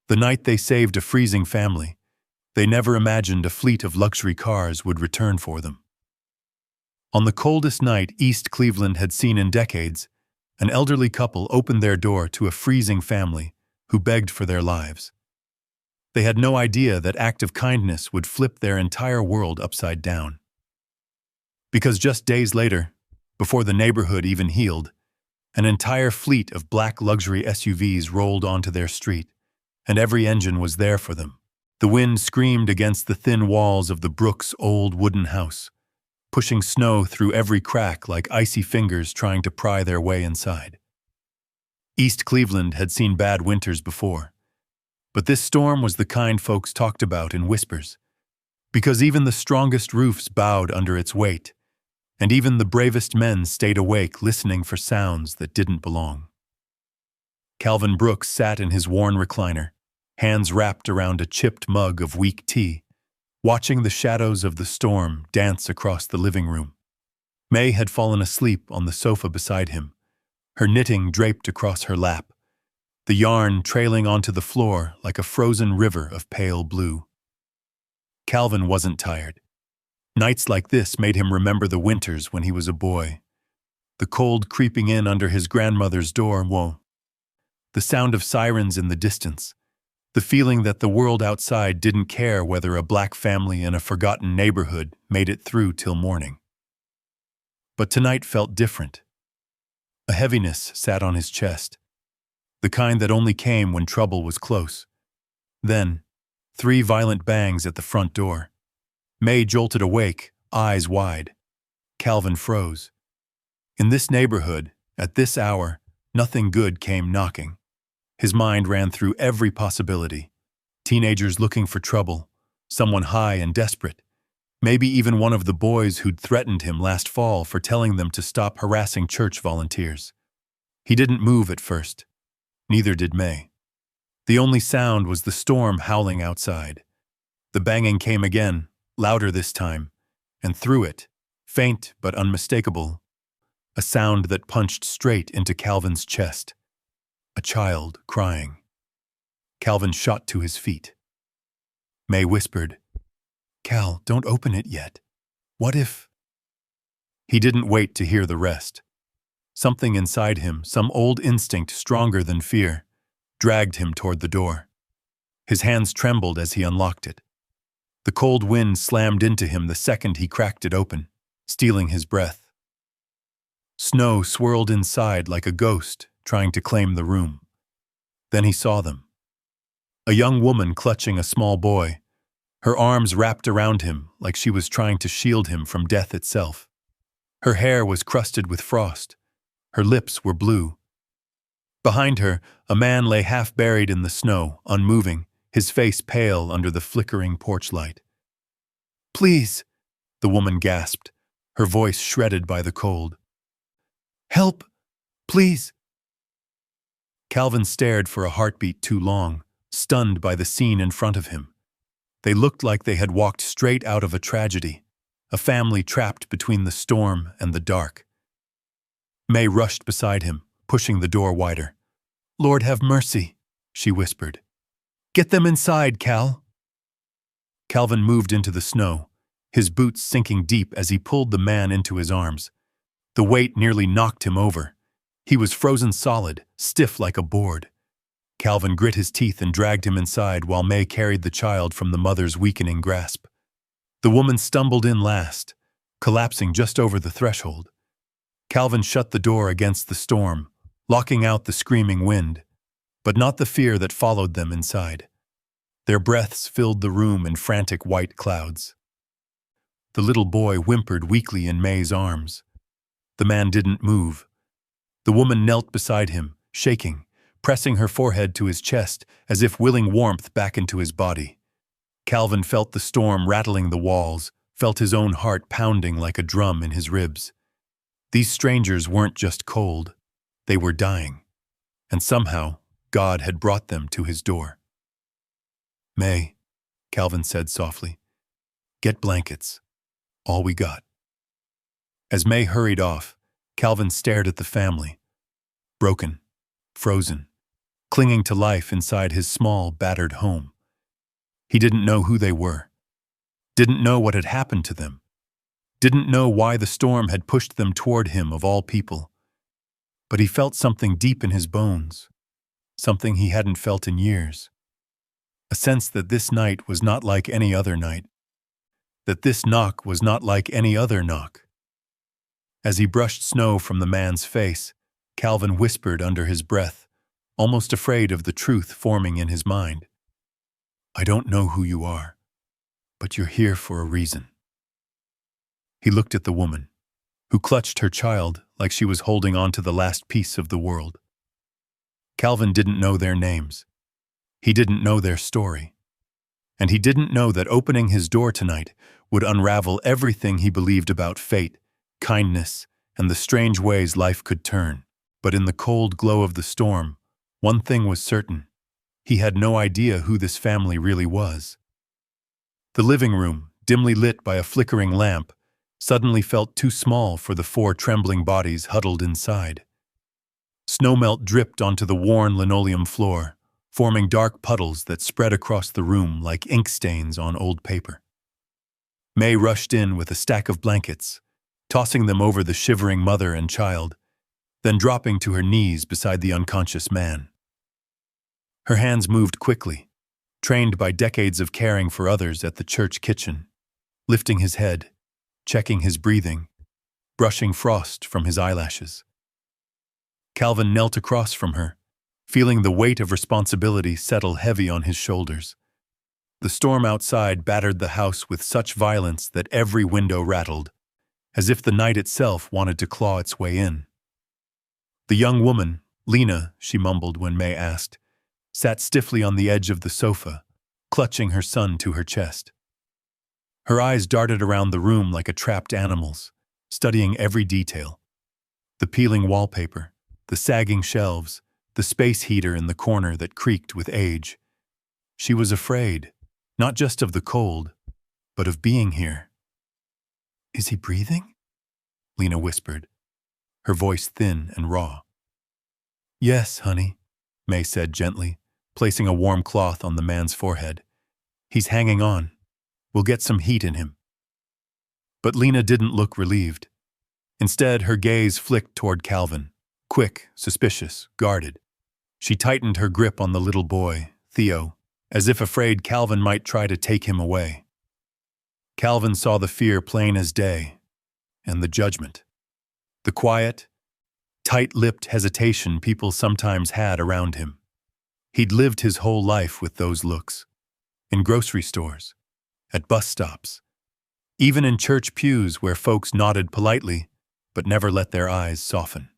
The night they saved a freezing family, they never imagined a fleet of luxury cars would return for them. On the coldest night East Cleveland had seen in decades, an elderly couple opened their door to a freezing family who begged for their lives. They had no idea that act of kindness would flip their entire world upside down. Because just days later, before the neighborhood even healed, an entire fleet of black luxury SUVs rolled onto their street, and every engine was there for them. The wind screamed against the thin walls of the Brooks' old wooden house, pushing snow through every crack like icy fingers trying to pry their way inside. East Cleveland had seen bad winters before, but this storm was the kind folks talked about in whispers, because even the strongest roofs bowed under its weight, and even the bravest men stayed awake listening for sounds that didn't belong. Calvin Brooks sat in his worn recliner, hands wrapped around a chipped mug of weak tea, watching the shadows of the storm dance across the living room. May had fallen asleep on the sofa beside him, her knitting draped across her lap, the yarn trailing onto the floor like a frozen river of pale blue. Calvin wasn't tired. Nights like this made him remember the winters when he was a boy, the cold creeping in under his grandmother's door, the sound of sirens in the distance, the feeling that the world outside didn't care whether a black family in a forgotten neighborhood made it through till morning. But tonight felt different. A heaviness sat on his chest, the kind that only came when trouble was close. Then, 3 violent bangs at the front door. May jolted awake, eyes wide. Calvin froze. In this neighborhood, at this hour, nothing good came knocking. His mind ran through every possibility. Teenagers looking for trouble, someone high and desperate, maybe even one of the boys who'd threatened him last fall for telling them to stop harassing church volunteers. He didn't move at first. Neither did May. The only sound was the storm howling outside. The banging came again, louder this time, and through it, faint but unmistakable, a sound that punched straight into Calvin's chest. A child crying. Calvin shot to his feet. May whispered, "Cal, don't open it yet. What if—" He didn't wait to hear the rest. Something inside him, some old instinct stronger than fear, dragged him toward the door. His hands trembled as he unlocked it. The cold wind slammed into him the second he cracked it open, stealing his breath. Snow swirled inside like a ghost, trying to claim the room. Then he saw them. A young woman clutching a small boy, her arms wrapped around him like she was trying to shield him from death itself. Her hair was crusted with frost. Her lips were blue. Behind her, a man lay half buried in the snow, unmoving, his face pale under the flickering porch light. "Please," the woman gasped, her voice shredded by the cold. "Help! Please!" Calvin stared for a heartbeat too long, stunned by the scene in front of him. They looked like they had walked straight out of a tragedy, a family trapped between the storm and the dark. May rushed beside him, pushing the door wider. "Lord have mercy," she whispered. "Get them inside, Cal." Calvin moved into the snow, his boots sinking deep as he pulled the man into his arms. The weight nearly knocked him over. He was frozen solid, stiff like a board. Calvin grit his teeth and dragged him inside while May carried the child from the mother's weakening grasp. The woman stumbled in last, collapsing just over the threshold. Calvin shut the door against the storm, locking out the screaming wind, but not the fear that followed them inside. Their breaths filled the room in frantic white clouds. The little boy whimpered weakly in May's arms. The man didn't move. The woman knelt beside him, shaking, pressing her forehead to his chest as if willing warmth back into his body. Calvin felt the storm rattling the walls, felt his own heart pounding like a drum in his ribs. These strangers weren't just cold, they were dying, and somehow God had brought them to his door. "May," Calvin said softly, "get blankets. All we got." As May hurried off, Calvin stared at the family. Broken, frozen, clinging to life inside his small, battered home. He didn't know who they were, didn't know what had happened to them, didn't know why the storm had pushed them toward him of all people. But he felt something deep in his bones, something he hadn't felt in years. A sense that this night was not like any other night, that this knock was not like any other knock. As he brushed snow from the man's face, Calvin whispered under his breath, almost afraid of the truth forming in his mind. "I don't know who you are, but you're here for a reason." He looked at the woman, who clutched her child like she was holding on to the last piece of the world. Calvin didn't know their names. He didn't know their story. And he didn't know that opening his door tonight would unravel everything he believed about fate, kindness, and the strange ways life could turn. But in the cold glow of the storm, one thing was certain. He had no idea who this family really was. The living room, dimly lit by a flickering lamp, suddenly felt too small for the 4 trembling bodies huddled inside. Snowmelt dripped onto the worn linoleum floor, forming dark puddles that spread across the room like ink stains on old paper. May rushed in with a stack of blankets, tossing them over the shivering mother and child, then dropping to her knees beside the unconscious man. Her hands moved quickly, trained by decades of caring for others at the church kitchen, lifting his head, checking his breathing, brushing frost from his eyelashes. Calvin knelt across from her, feeling the weight of responsibility settle heavy on his shoulders. The storm outside battered the house with such violence that every window rattled, as if the night itself wanted to claw its way in. The young woman, Lena, she mumbled when May asked, sat stiffly on the edge of the sofa, clutching her son to her chest. Her eyes darted around the room like a trapped animal's, studying every detail. The peeling wallpaper, the sagging shelves, the space heater in the corner that creaked with age. She was afraid, not just of the cold, but of being here. "Is he breathing?" Lena whispered, her voice thin and raw. "Yes, honey," May said gently, placing a warm cloth on the man's forehead. "He's hanging on. We'll get some heat in him." But Lena didn't look relieved. Instead, her gaze flicked toward Calvin, quick, suspicious, guarded. She tightened her grip on the little boy, Theo, as if afraid Calvin might try to take him away. Calvin saw the fear plain as day, and the judgment. The quiet, tight-lipped hesitation people sometimes had around him. He'd lived his whole life with those looks. In grocery stores, at bus stops, even in church pews where folks nodded politely, but never let their eyes soften.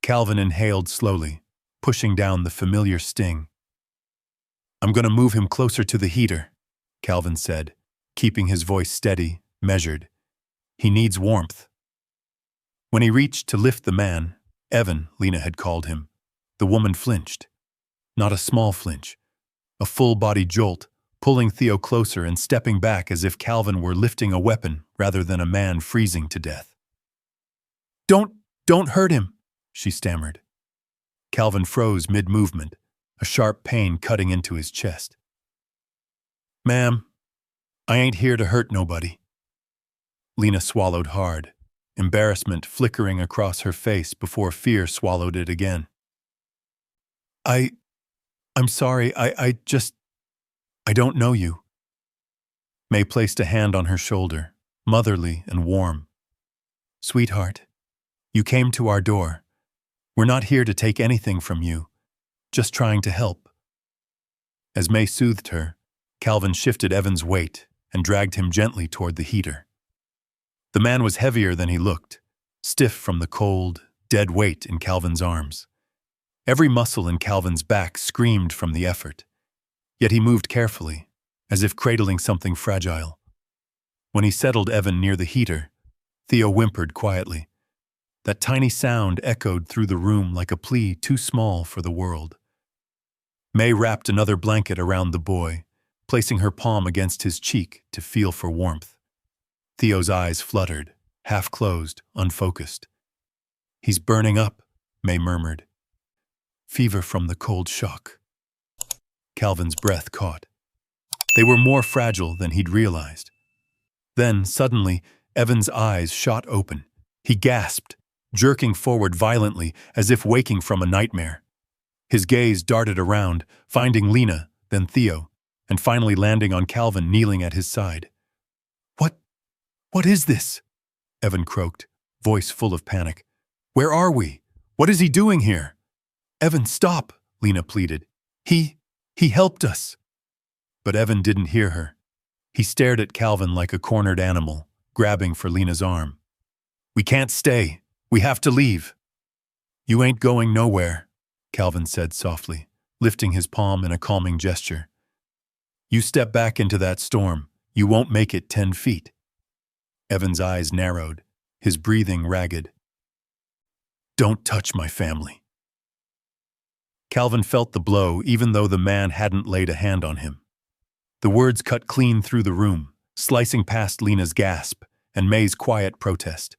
Calvin inhaled slowly, pushing down the familiar sting. "I'm going to move him closer to the heater," Calvin said, keeping his voice steady, measured. "He needs warmth." When he reached to lift the man, Evan, Lena had called him, the woman flinched. Not a small flinch, a full-body jolt, pulling Theo closer and stepping back as if Calvin were lifting a weapon rather than a man freezing to death. Don't hurt him," she stammered. Calvin froze mid-movement, a sharp pain cutting into his chest. "Ma'am, I ain't here to hurt nobody." Lena swallowed hard, embarrassment flickering across her face before fear swallowed it again. I'm sorry, I don't know you." May placed a hand on her shoulder, motherly and warm. "Sweetheart, you came to our door. We're not here to take anything from you, just trying to help." As May soothed her, Calvin shifted Evan's weight and dragged him gently toward the heater. The man was heavier than he looked, stiff from the cold, dead weight in Calvin's arms. Every muscle in Calvin's back screamed from the effort. Yet he moved carefully, as if cradling something fragile. When he settled Evan near the heater, Theo whimpered quietly. That tiny sound echoed through the room like a plea too small for the world. May wrapped another blanket around the boy, placing her palm against his cheek to feel for warmth. Theo's eyes fluttered, half closed, unfocused. "He's burning up," May murmured. Fever from the cold shock. Calvin's breath caught. They were more fragile than he'd realized. Then, suddenly, Evan's eyes shot open. He gasped, jerking forward violently as if waking from a nightmare. His gaze darted around, finding Lena, then Theo, and finally landing on Calvin kneeling at his side. What is this? Evan croaked, voice full of panic. Where are we? What is he doing here? Evan, stop, Lena pleaded. He helped us. But Evan didn't hear her. He stared at Calvin like a cornered animal, grabbing for Lena's arm. We can't stay. We have to leave. You ain't going nowhere, Calvin said softly, lifting his palm in a calming gesture. You step back into that storm, you won't make it 10 feet. Evan's eyes narrowed, his breathing ragged. Don't touch my family. Calvin felt the blow even though the man hadn't laid a hand on him. The words cut clean through the room, slicing past Lena's gasp and May's quiet protest.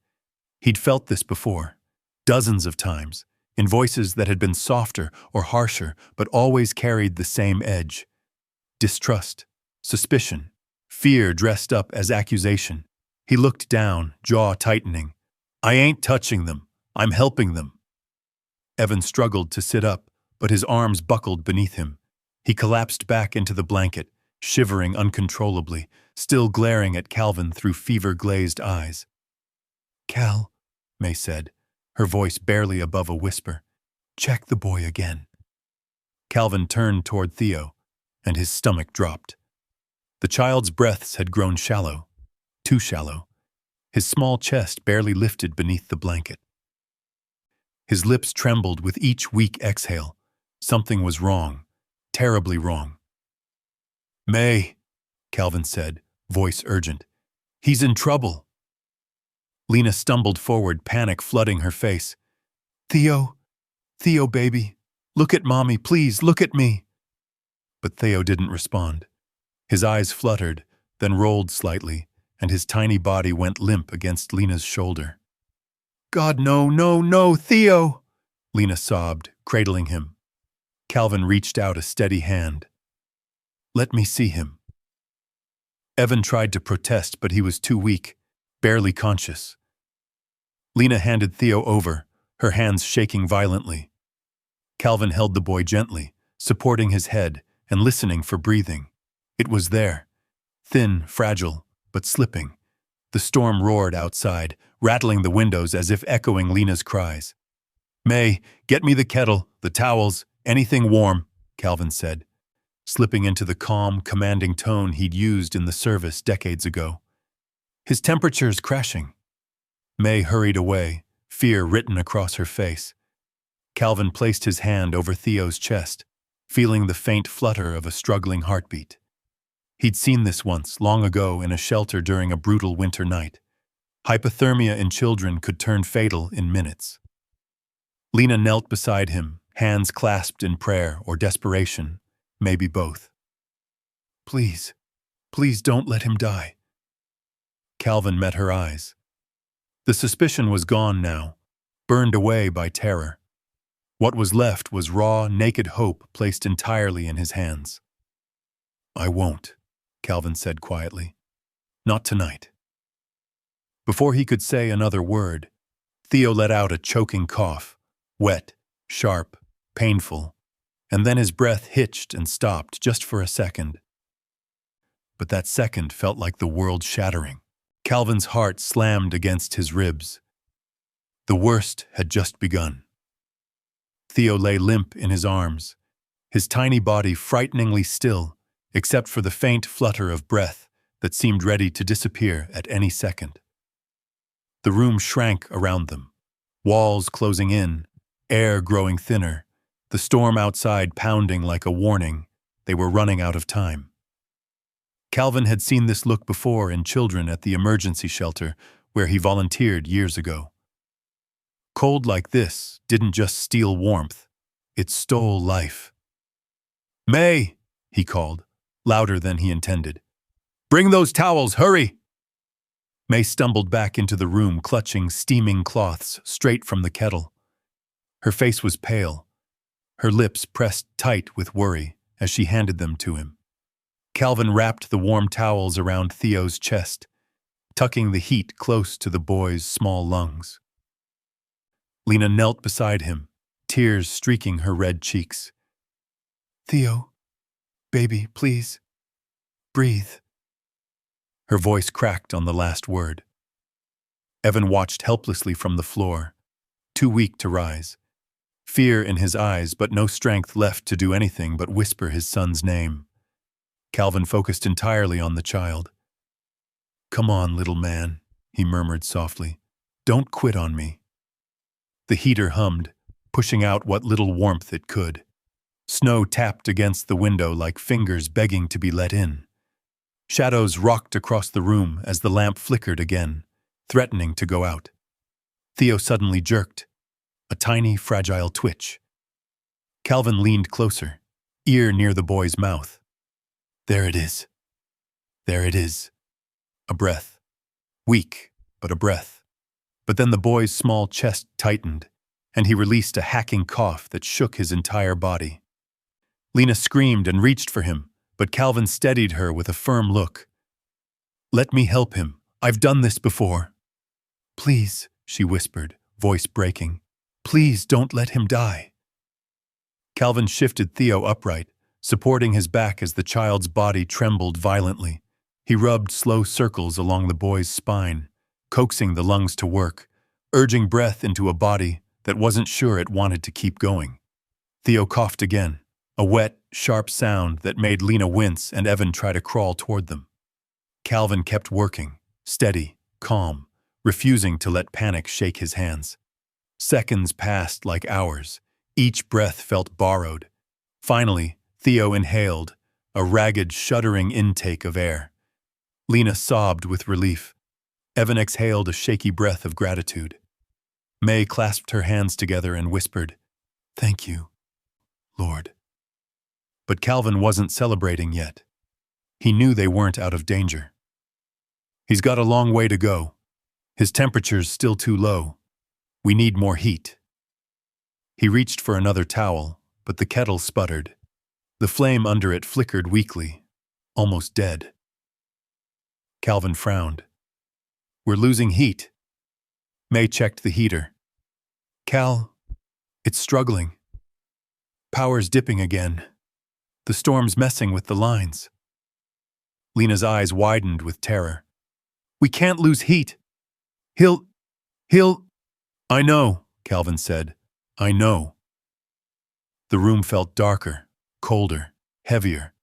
He'd felt this before, dozens of times, in voices that had been softer or harsher but always carried the same edge. Distrust, suspicion, fear dressed up as accusation. He looked down, jaw tightening. I ain't touching them. I'm helping them. Evan struggled to sit up, but his arms buckled beneath him. He collapsed back into the blanket, shivering uncontrollably, still glaring at Calvin through fever-glazed eyes. Cal, May said, her voice barely above a whisper, check the boy again. Calvin turned toward Theo, and his stomach dropped. The child's breaths had grown shallow, too shallow. His small chest barely lifted beneath the blanket. His lips trembled with each weak exhale. Something was wrong, terribly wrong. May, Calvin said, voice urgent. He's in trouble. Lena stumbled forward, panic flooding her face. Theo, baby, look at Mommy, please, look at me. But Theo didn't respond. His eyes fluttered, then rolled slightly, and his tiny body went limp against Lena's shoulder. God, no, Theo! Lena sobbed, cradling him. Calvin reached out a steady hand. Let me see him. Evan tried to protest, but he was too weak, barely conscious. Lena handed Theo over, her hands shaking violently. Calvin held the boy gently, supporting his head and listening for breathing. It was there, thin, fragile, but slipping. The storm roared outside, rattling the windows as if echoing Lena's cries. May, get me the kettle, the towels, anything warm, Calvin said, slipping into the calm, commanding tone he'd used in the service decades ago. His temperature's crashing. May hurried away, fear written across her face. Calvin placed his hand over Theo's chest, feeling the faint flutter of a struggling heartbeat. He'd seen this once, long ago, in a shelter during a brutal winter night. Hypothermia in children could turn fatal in minutes. Lena knelt beside him, hands clasped in prayer or desperation, maybe both. Please don't let him die. Calvin met her eyes. The suspicion was gone now, burned away by terror. What was left was raw, naked hope placed entirely in his hands. I won't, Calvin said quietly. Not tonight. Before he could say another word, Theo let out a choking cough, wet, sharp, painful, and then his breath hitched and stopped just for a second. But that second felt like the world shattering. Calvin's heart slammed against his ribs. The worst had just begun. Theo lay limp in his arms, his tiny body frighteningly still, except for the faint flutter of breath that seemed ready to disappear at any second. The room shrank around them, walls closing in, air growing thinner, the storm outside pounding like a warning they were running out of time. Calvin had seen this look before in children at the emergency shelter where he volunteered years ago. Cold like this didn't just steal warmth, it stole life. May, he called, louder than he intended. Bring those towels, hurry! May stumbled back into the room, clutching steaming cloths straight from the kettle. Her face was pale. her lips pressed tight with worry as she handed them to him. Calvin wrapped the warm towels around Theo's chest, tucking the heat close to the boy's small lungs. Lena knelt beside him, tears streaking her red cheeks. "Theo, baby, please, breathe." Her voice cracked on the last word. Evan watched helplessly from the floor, too weak to rise. Fear in his eyes, but no strength left to do anything but whisper his son's name. Calvin focused entirely on the child. "Come on, little man," he murmured softly. "Don't quit on me." The heater hummed, pushing out what little warmth it could. Snow tapped against the window like fingers begging to be let in. Shadows rocked across the room as the lamp flickered again, threatening to go out. Theo suddenly jerked, a tiny, fragile twitch. Calvin leaned closer, ear near the boy's mouth. "There it is. There it is." A breath. Weak, but a breath. But then the boy's small chest tightened, and he released a hacking cough that shook his entire body. Lena screamed and reached for him, but Calvin steadied her with a firm look. "Let me help him. I've done this before." "Please," she whispered, voice breaking. "Please don't let him die." Calvin shifted Theo upright, supporting his back as the child's body trembled violently. He rubbed slow circles along the boy's spine, coaxing the lungs to work, urging breath into a body that wasn't sure it wanted to keep going. Theo coughed again, a wet, sharp sound that made Lena wince and Evan try to crawl toward them. Calvin kept working, steady, calm, refusing to let panic shake his hands. Seconds passed like hours. Each breath felt borrowed. Finally, Theo inhaled, a ragged, shuddering intake of air. Lena sobbed with relief. Evan exhaled a shaky breath of gratitude. May clasped her hands together and whispered, "Thank you, Lord." But Calvin wasn't celebrating yet. He knew they weren't out of danger. "He's got a long way to go. His temperature's still too low. We need more heat." He reached for another towel, but the kettle sputtered. The flame under it flickered weakly, almost dead. Calvin frowned. "We're losing heat." May checked the heater. "Cal, it's struggling. Power's dipping again. The storm's messing with the lines." Lena's eyes widened with terror. "We can't lose heat. He'll... "I know," Calvin said. "I know." The room felt darker, colder, heavier.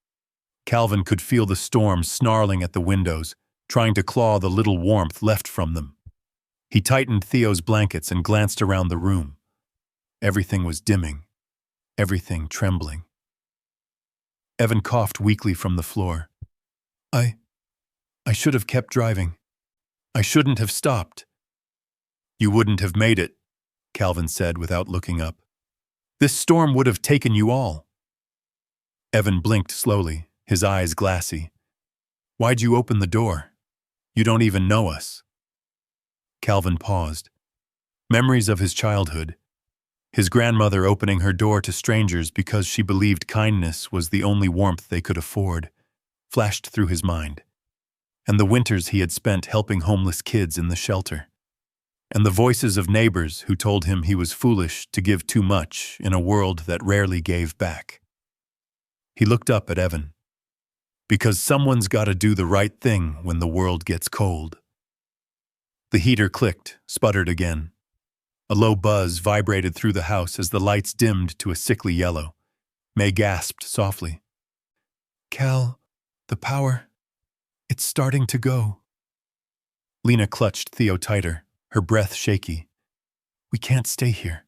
Calvin could feel the storm snarling at the windows, trying to claw the little warmth left from them. He tightened Theo's blankets and glanced around the room. Everything was dimming, everything trembling. Evan coughed weakly from the floor. I should have kept driving. I shouldn't have stopped." "You wouldn't have made it," Calvin said without looking up. "This storm would have taken you all." Evan blinked slowly, his eyes glassy. "Why'd you open the door? You don't even know us." Calvin paused. Memories of his childhood, his grandmother opening her door to strangers because she believed kindness was the only warmth they could afford, flashed through his mind. And the winters he had spent helping homeless kids in the shelter. And the voices of neighbors who told him he was foolish to give too much in a world that rarely gave back. He looked up at Evan. "Because someone's got to do the right thing when the world gets cold." The heater clicked, sputtered again. A low buzz vibrated through the house as the lights dimmed to a sickly yellow. May gasped softly. "Cal, the power, it's starting to go." Lena clutched Theo tighter, her breath shaky. "We can't stay here.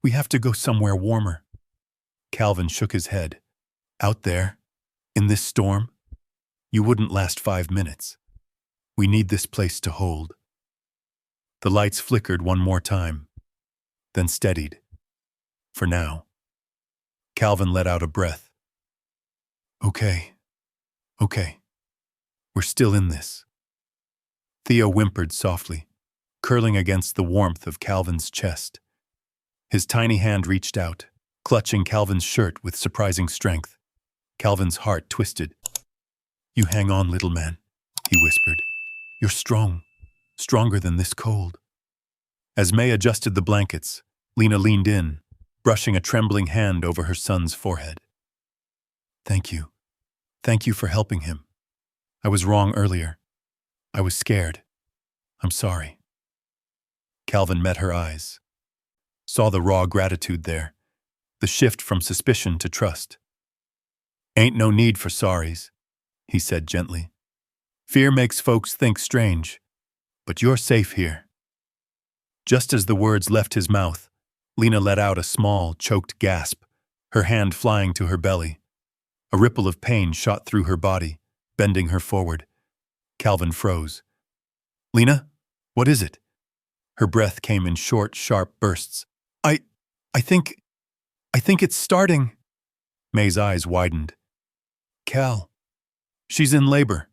We have to go somewhere warmer." Calvin shook his head. "Out there, in this storm, you wouldn't last 5 minutes. We need this place to hold." The lights flickered one more time, then steadied. For now. Calvin let out a breath. Okay. We're still in this." Theo whimpered softly, curling against the warmth of Calvin's chest. His tiny hand reached out, clutching Calvin's shirt with surprising strength. Calvin's heart twisted. "You hang on, little man," he whispered. "You're strong, stronger than this cold." As May adjusted the blankets, Lena leaned in, brushing a trembling hand over her son's forehead. "Thank you. Thank you for helping him. I was wrong earlier. I was scared. I'm sorry." Calvin met her eyes, saw the raw gratitude there, the shift from suspicion to trust. "Ain't no need for sorries," he said gently. "Fear makes folks think strange, but you're safe here." Just as the words left his mouth, Lena let out a small, choked gasp, her hand flying to her belly. A ripple of pain shot through her body, bending her forward. Calvin froze. "Lena, what is it?" Her breath came in short, sharp bursts. I think it's starting." May's eyes widened. "Cal, she's in labor."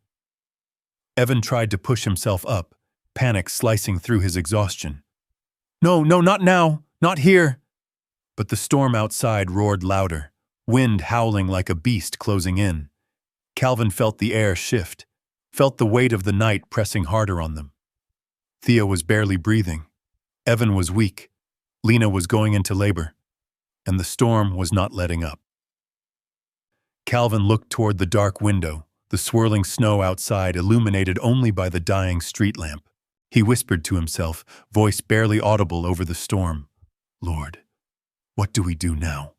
Evan tried to push himself up, panic slicing through his exhaustion. No, not now, not here." But the storm outside roared louder, wind howling like a beast closing in. Calvin felt the air shift, felt the weight of the night pressing harder on them. Thea was barely breathing. Evan was weak. Lena was going into labor. And the storm was not letting up. Calvin looked toward the dark window, the swirling snow outside illuminated only by the dying street lamp. He whispered to himself, voice barely audible over the storm, "Lord, what do we do now?"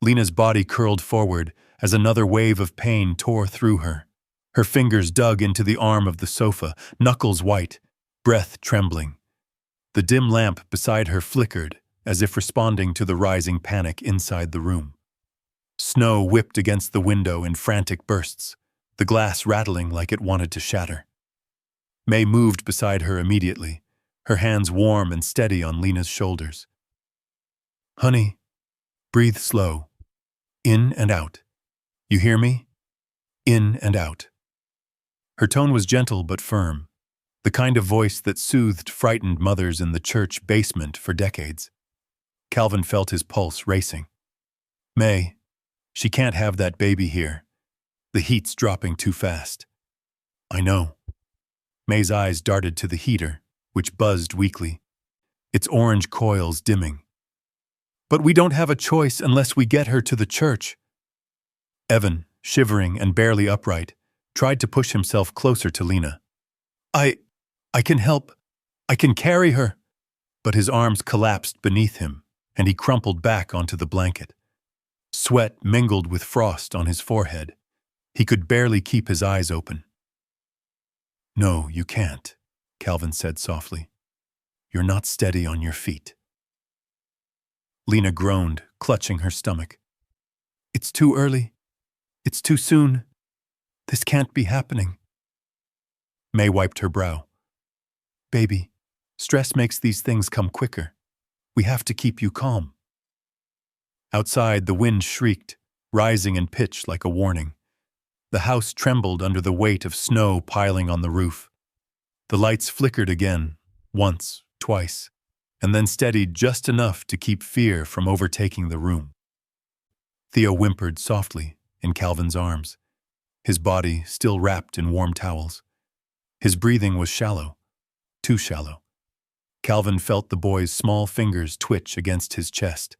Lena's body curled forward as another wave of pain tore through her. Her fingers dug into the arm of the sofa, knuckles white, breath trembling. The dim lamp beside her flickered, as if responding to the rising panic inside the room. Snow whipped against the window in frantic bursts, the glass rattling like it wanted to shatter. May moved beside her immediately, her hands warm and steady on Lena's shoulders. "Honey, breathe slow. In and out. You hear me? In and out." Her tone was gentle but firm, the kind of voice that soothed frightened mothers in the church basement for decades. Calvin felt his pulse racing. "May, she can't have that baby here. The heat's dropping too fast." "I know." May's eyes darted to the heater, which buzzed weakly, its orange coils dimming. "But we don't have a choice unless we get her to the church." Evan, shivering and barely upright, tried to push himself closer to Lena. I can help. I can carry her." But his arms collapsed beneath him, and he crumpled back onto the blanket. Sweat mingled with frost on his forehead. He could barely keep his eyes open. "No, you can't," Calvin said softly. "You're not steady on your feet." Lena groaned, clutching her stomach. "It's too early. It's too soon. This can't be happening." May wiped her brow. "Baby, stress makes these things come quicker. We have to keep you calm." Outside, the wind shrieked, rising in pitch like a warning. The house trembled under the weight of snow piling on the roof. The lights flickered again, once, twice, and then steadied just enough to keep fear from overtaking the room. Theo whimpered softly in Calvin's arms, his body still wrapped in warm towels. His breathing was shallow, too shallow. Calvin felt the boy's small fingers twitch against his chest,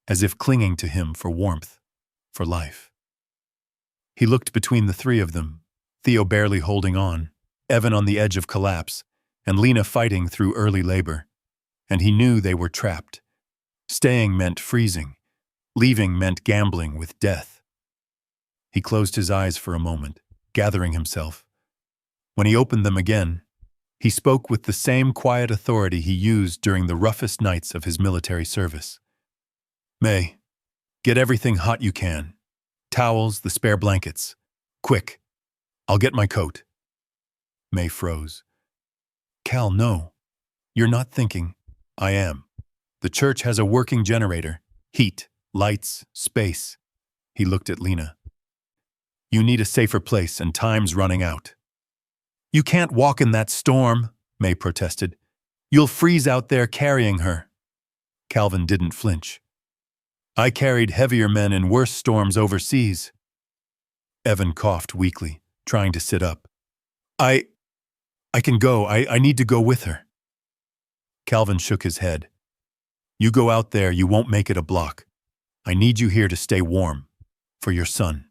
as if clinging to him for warmth, for life. He looked between the three of them, Theo barely holding on, Evan on the edge of collapse, and Lena fighting through early labor. And he knew they were trapped. Staying meant freezing. Leaving meant gambling with death. He closed his eyes for a moment, gathering himself. When he opened them again, he spoke with the same quiet authority he used during the roughest nights of his military service. "May, get everything hot you can. Towels, the spare blankets. Quick. I'll get my coat." May froze. "Cal, no. You're not thinking." "I am. The church has a working generator. Heat, lights, space." He looked at Lena. "You need a safer place, and time's running out." "You can't walk in that storm," May protested. "You'll freeze out there carrying her." Calvin didn't flinch. I carried heavier men in worse storms overseas. Evan coughed weakly, trying to sit up. I can go. I need to go with her. Calvin shook his head. You go out there, you won't make it a block. I need you here to stay warm. For your son.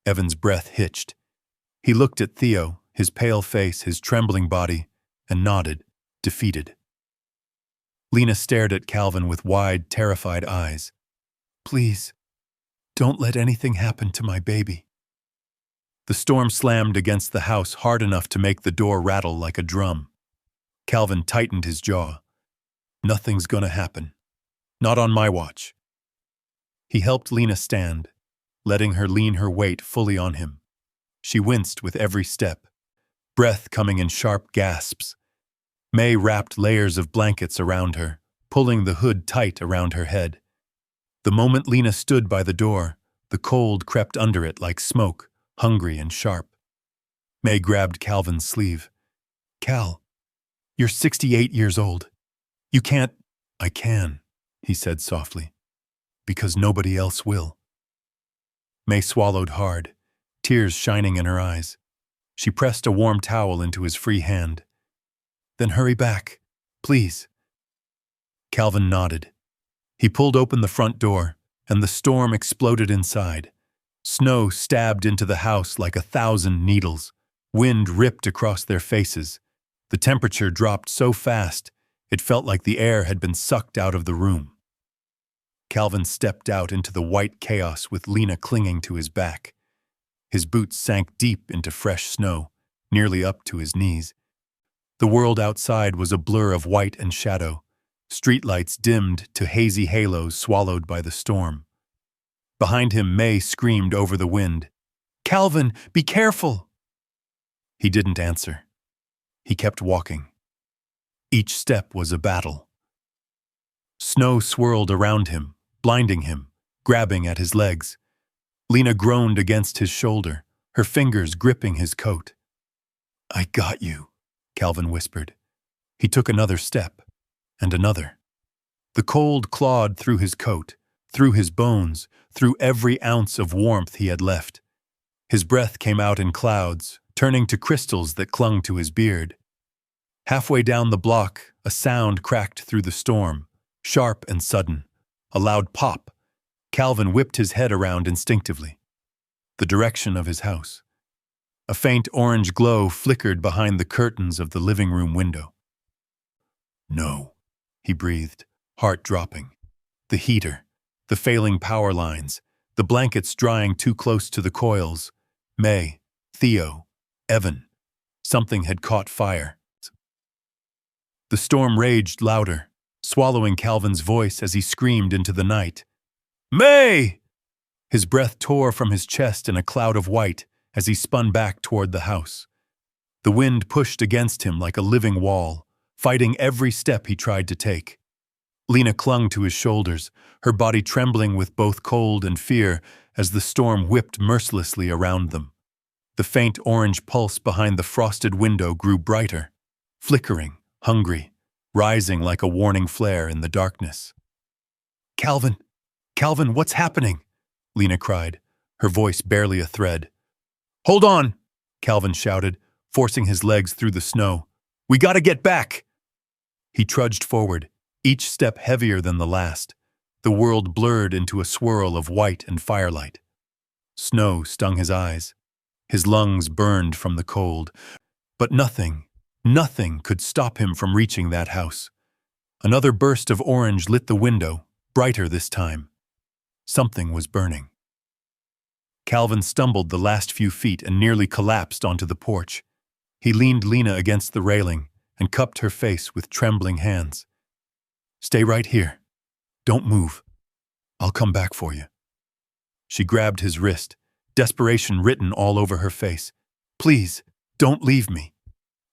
Evan's breath hitched. He looked at Theo, his pale face, his trembling body, and nodded, defeated. Lena stared at Calvin with wide, terrified eyes. Please, don't let anything happen to my baby. The storm slammed against the house hard enough to make the door rattle like a drum. Calvin tightened his jaw. Nothing's gonna happen. Not on my watch. He helped Lena stand, letting her lean her weight fully on him. She winced with every step, breath coming in sharp gasps. May wrapped layers of blankets around her, pulling the hood tight around her head. The moment Lena stood by the door, the cold crept under it like smoke, hungry and sharp. May grabbed Calvin's sleeve. Cal, you're 68 years old. You can't. I can, he said softly, because nobody else will. May swallowed hard, tears shining in her eyes. She pressed a warm towel into his free hand. Then hurry back, please. Calvin nodded. He pulled open the front door, and the storm exploded inside. Snow stabbed into the house like 1,000 needles. Wind ripped across their faces. The temperature dropped so fast, it felt like the air had been sucked out of the room. Calvin stepped out into the white chaos with Lena clinging to his back. His boots sank deep into fresh snow, nearly up to his knees. The world outside was a blur of white and shadow, streetlights dimmed to hazy halos swallowed by the storm. Behind him, May screamed over the wind, "Calvin, be careful!" He didn't answer. He kept walking. Each step was a battle. Snow swirled around him, blinding him, grabbing at his legs. Lena groaned against his shoulder, her fingers gripping his coat. "I got you," Calvin whispered. He took another step, and another. The cold clawed through his coat, through his bones, through every ounce of warmth he had left. His breath came out in clouds, turning to crystals that clung to his beard. Halfway down the block, a sound cracked through the storm, sharp and sudden. A loud pop. Calvin whipped his head around instinctively. The direction of his house. A faint orange glow flickered behind the curtains of the living room window. "No," he breathed, heart dropping. The heater, the failing power lines, the blankets drying too close to the coils. May, Theo, Evan. Something had caught fire. The storm raged louder, swallowing Calvin's voice as he screamed into the night. "May!" His breath tore from his chest in a cloud of white as he spun back toward the house. The wind pushed against him like a living wall, fighting every step he tried to take. Lena clung to his shoulders, her body trembling with both cold and fear as the storm whipped mercilessly around them. The faint orange pulse behind the frosted window grew brighter, flickering, hungry, rising like a warning flare in the darkness. "Calvin! Calvin, what's happening?" Lena cried, her voice barely a thread. "Hold on!" Calvin shouted, forcing his legs through the snow. "We gotta get back!" He trudged forward, each step heavier than the last. The world blurred into a swirl of white and firelight. Snow stung his eyes. His lungs burned from the cold. But nothing could stop him from reaching that house. Another burst of orange lit the window, brighter this time. Something was burning. Calvin stumbled the last few feet and nearly collapsed onto the porch. He leaned Lena against the railing and cupped her face with trembling hands. "Stay right here. Don't move. I'll come back for you." She grabbed his wrist, desperation written all over her face. "Please, don't leave me."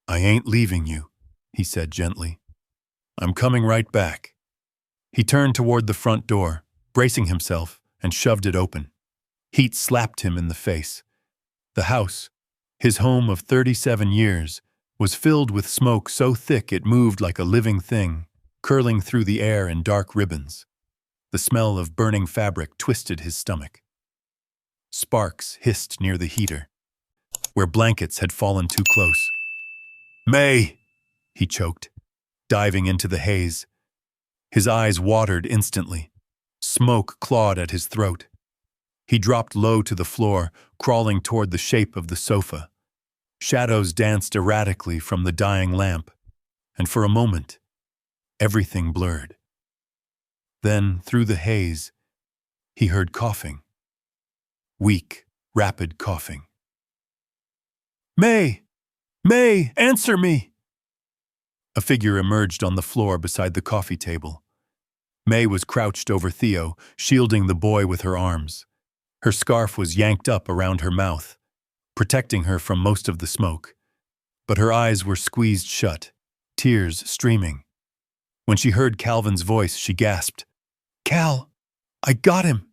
"I ain't leaving you," he said gently. "I'm coming right back." He turned toward the front door, bracing himself, and shoved it open. Heat slapped him in the face. The house, his home of 37 years, was filled with smoke so thick it moved like a living thing, curling through the air in dark ribbons. The smell of burning fabric twisted his stomach. Sparks hissed near the heater, where blankets had fallen too close. "May!" he choked, diving into the haze. His eyes watered instantly. Smoke clawed at his throat. He dropped low to the floor, crawling toward the shape of the sofa. Shadows danced erratically from the dying lamp, and for a moment, everything blurred. Then, through the haze, he heard coughing. Weak, rapid coughing. "May! May, answer me!" A figure emerged on the floor beside the coffee table. May was crouched over Theo, shielding the boy with her arms. Her scarf was yanked up around her mouth, protecting her from most of the smoke. But her eyes were squeezed shut, tears streaming. When she heard Calvin's voice, she gasped, "Cal, I got him.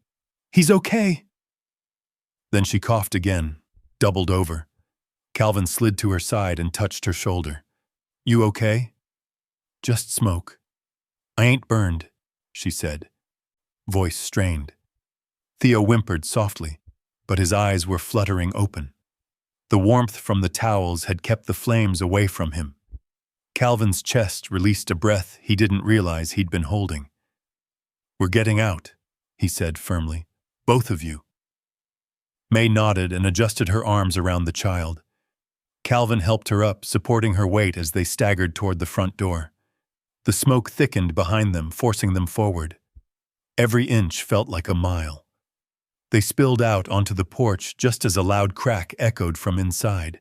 He's okay." Then she coughed again, doubled over. Calvin slid to her side and touched her shoulder. "You okay?" "Just smoke. I ain't burned," she said, voice strained. Theo whimpered softly, but his eyes were fluttering open. The warmth from the towels had kept the flames away from him. Calvin's chest released a breath he didn't realize he'd been holding. "We're getting out," he said firmly. "Both of you." May nodded and adjusted her arms around the child. Calvin helped her up, supporting her weight as they staggered toward the front door. The smoke thickened behind them, forcing them forward. Every inch felt like a mile. They spilled out onto the porch just as a loud crack echoed from inside,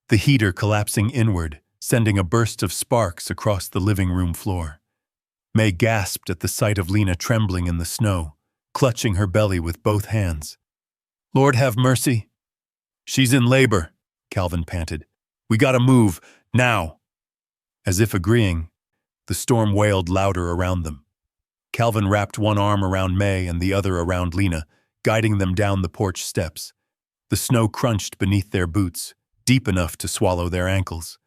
the heater collapsing inward, sending a burst of sparks across the living room floor. May gasped at the sight of Lena trembling in the snow, clutching her belly with both hands. "Lord have mercy." "She's in labor," Calvin panted. "We gotta move, now." As if agreeing, the storm wailed louder around them. Calvin wrapped one arm around May and the other around Lena, guiding them down the porch steps. The snow crunched beneath their boots, deep enough to swallow their ankles.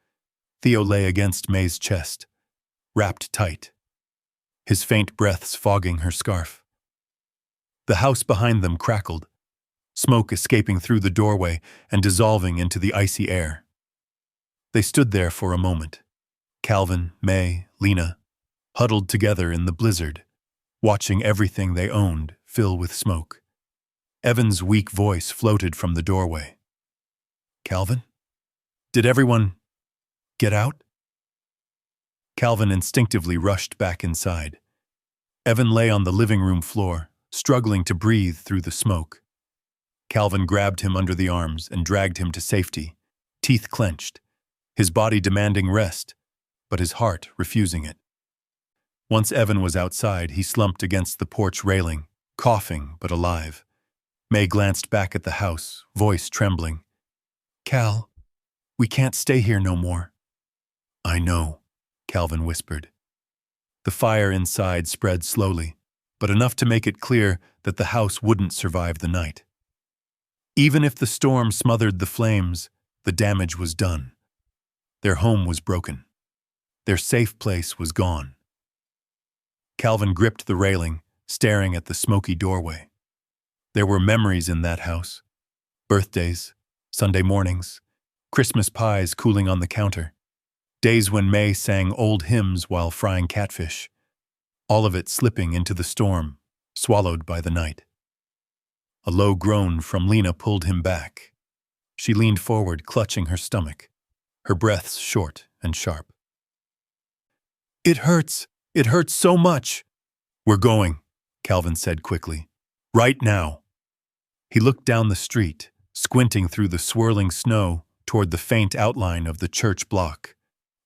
Theo lay against May's chest, wrapped tight, his faint breaths fogging her scarf. The house behind them crackled, smoke escaping through the doorway and dissolving into the icy air. They stood there for a moment, Calvin, May, Lena, huddled together in the blizzard, watching everything they owned fill with smoke. Evan's weak voice floated from the doorway. "Calvin? Did everyone get out?" Calvin instinctively rushed back inside. Evan lay on the living room floor, struggling to breathe through the smoke. Calvin grabbed him under the arms and dragged him to safety, teeth clenched, his body demanding rest, but his heart refusing it. Once Evan was outside, he slumped against the porch railing, coughing but alive. May glanced back at the house, voice trembling. "Cal, we can't stay here no more." "I know," Calvin whispered. The fire inside spread slowly, but enough to make it clear that the house wouldn't survive the night. Even if the storm smothered the flames, the damage was done. Their home was broken. Their safe place was gone. Calvin gripped the railing, staring at the smoky doorway. There were memories in that house. Birthdays, Sunday mornings, Christmas pies cooling on the counter, days when May sang old hymns while frying catfish, all of it slipping into the storm, swallowed by the night. A low groan from Lena pulled him back. She leaned forward, clutching her stomach, her breaths short and sharp. "It hurts. It hurts so much." "We're going," Calvin said quickly. "Right now." He looked down the street, squinting through the swirling snow toward the faint outline of the church block.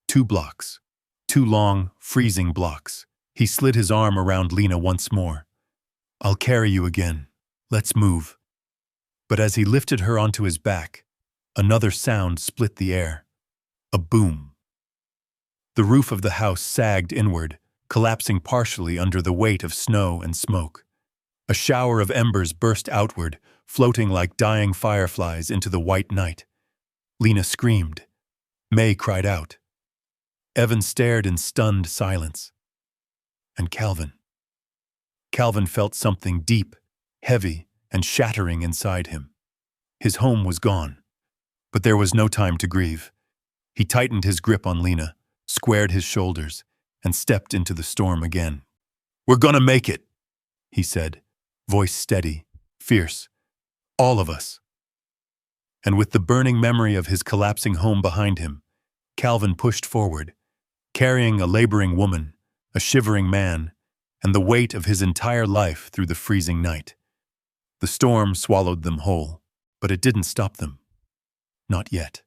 2 blocks. 2 long, freezing blocks. He slid his arm around Lena once more. "I'll carry you again. Let's move." But as he lifted her onto his back, another sound split the air. A boom. The roof of the house sagged inward, collapsing partially under the weight of snow and smoke. A shower of embers burst outward, floating like dying fireflies into the white night. Lena screamed. May cried out. Evan stared in stunned silence. And Calvin Calvin felt something deep, heavy, and shattering inside him. His home was gone, but there was no time to grieve. He tightened his grip on Lena, squared his shoulders, and stepped into the storm again. "We're gonna make it," he said, voice steady, fierce. "All of us." And with the burning memory of his collapsing home behind him, Calvin pushed forward, carrying a laboring woman, a shivering man, and the weight of his entire life through the freezing night. The storm swallowed them whole, but it didn't stop them. Not yet.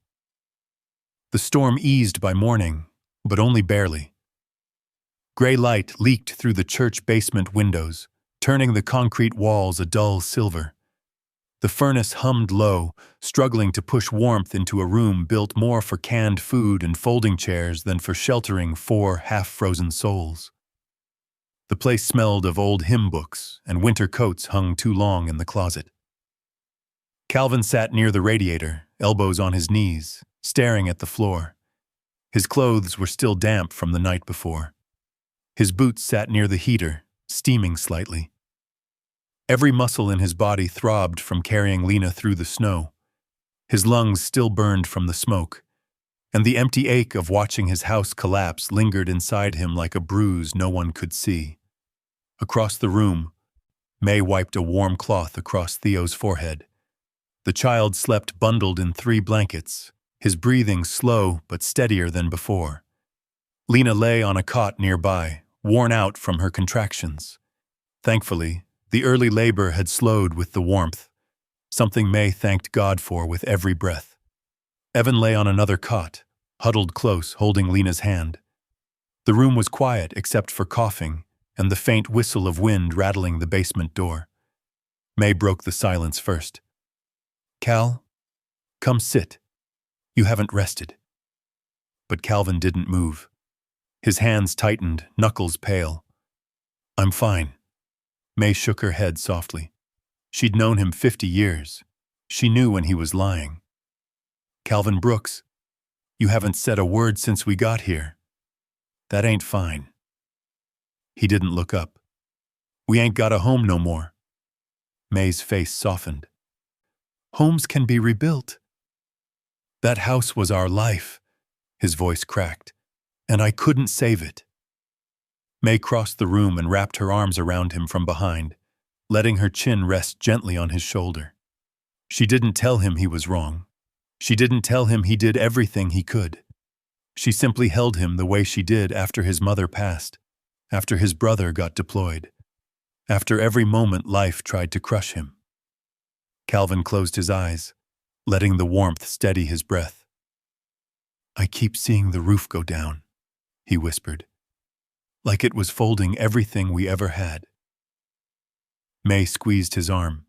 The storm eased by morning, but only barely. Gray light leaked through the church basement windows, turning the concrete walls a dull silver. The furnace hummed low, struggling to push warmth into a room built more for canned food and folding chairs than for sheltering 4 half-frozen souls. The place smelled of old hymn books, and winter coats hung too long in the closet. Calvin sat near the radiator, elbows on his knees, staring at the floor. His clothes were still damp from the night before. His boots sat near the heater, steaming slightly. Every muscle in his body throbbed from carrying Lena through the snow. His lungs still burned from the smoke, and the empty ache of watching his house collapse lingered inside him like a bruise no one could see. Across the room, May wiped a warm cloth across Theo's forehead. The child slept bundled in 3 blankets, his breathing slow but steadier than before. Lena lay on a cot nearby, worn out from her contractions. Thankfully, the early labor had slowed with the warmth, something May thanked God for with every breath. Evan lay on another cot, huddled close, holding Lena's hand. The room was quiet except for coughing and the faint whistle of wind rattling the basement door. May broke the silence first. "Cal, come sit. You haven't rested." But Calvin didn't move. His hands tightened, knuckles pale. "I'm fine." May shook her head softly. She'd known him 50 years. She knew when he was lying. "Calvin Brooks, you haven't said a word since we got here. That ain't fine." He didn't look up. "We ain't got a home no more." May's face softened. "Homes can be rebuilt." "That house was our life," his voice cracked, "and I couldn't save it." May crossed the room and wrapped her arms around him from behind, letting her chin rest gently on his shoulder. She didn't tell him he was wrong. She didn't tell him he did everything he could. She simply held him the way she did after his mother passed, after his brother got deployed, after every moment life tried to crush him. Calvin closed his eyes, letting the warmth steady his breath. "I keep seeing the roof go down," he whispered, "like it was folding everything we ever had." May squeezed his arm.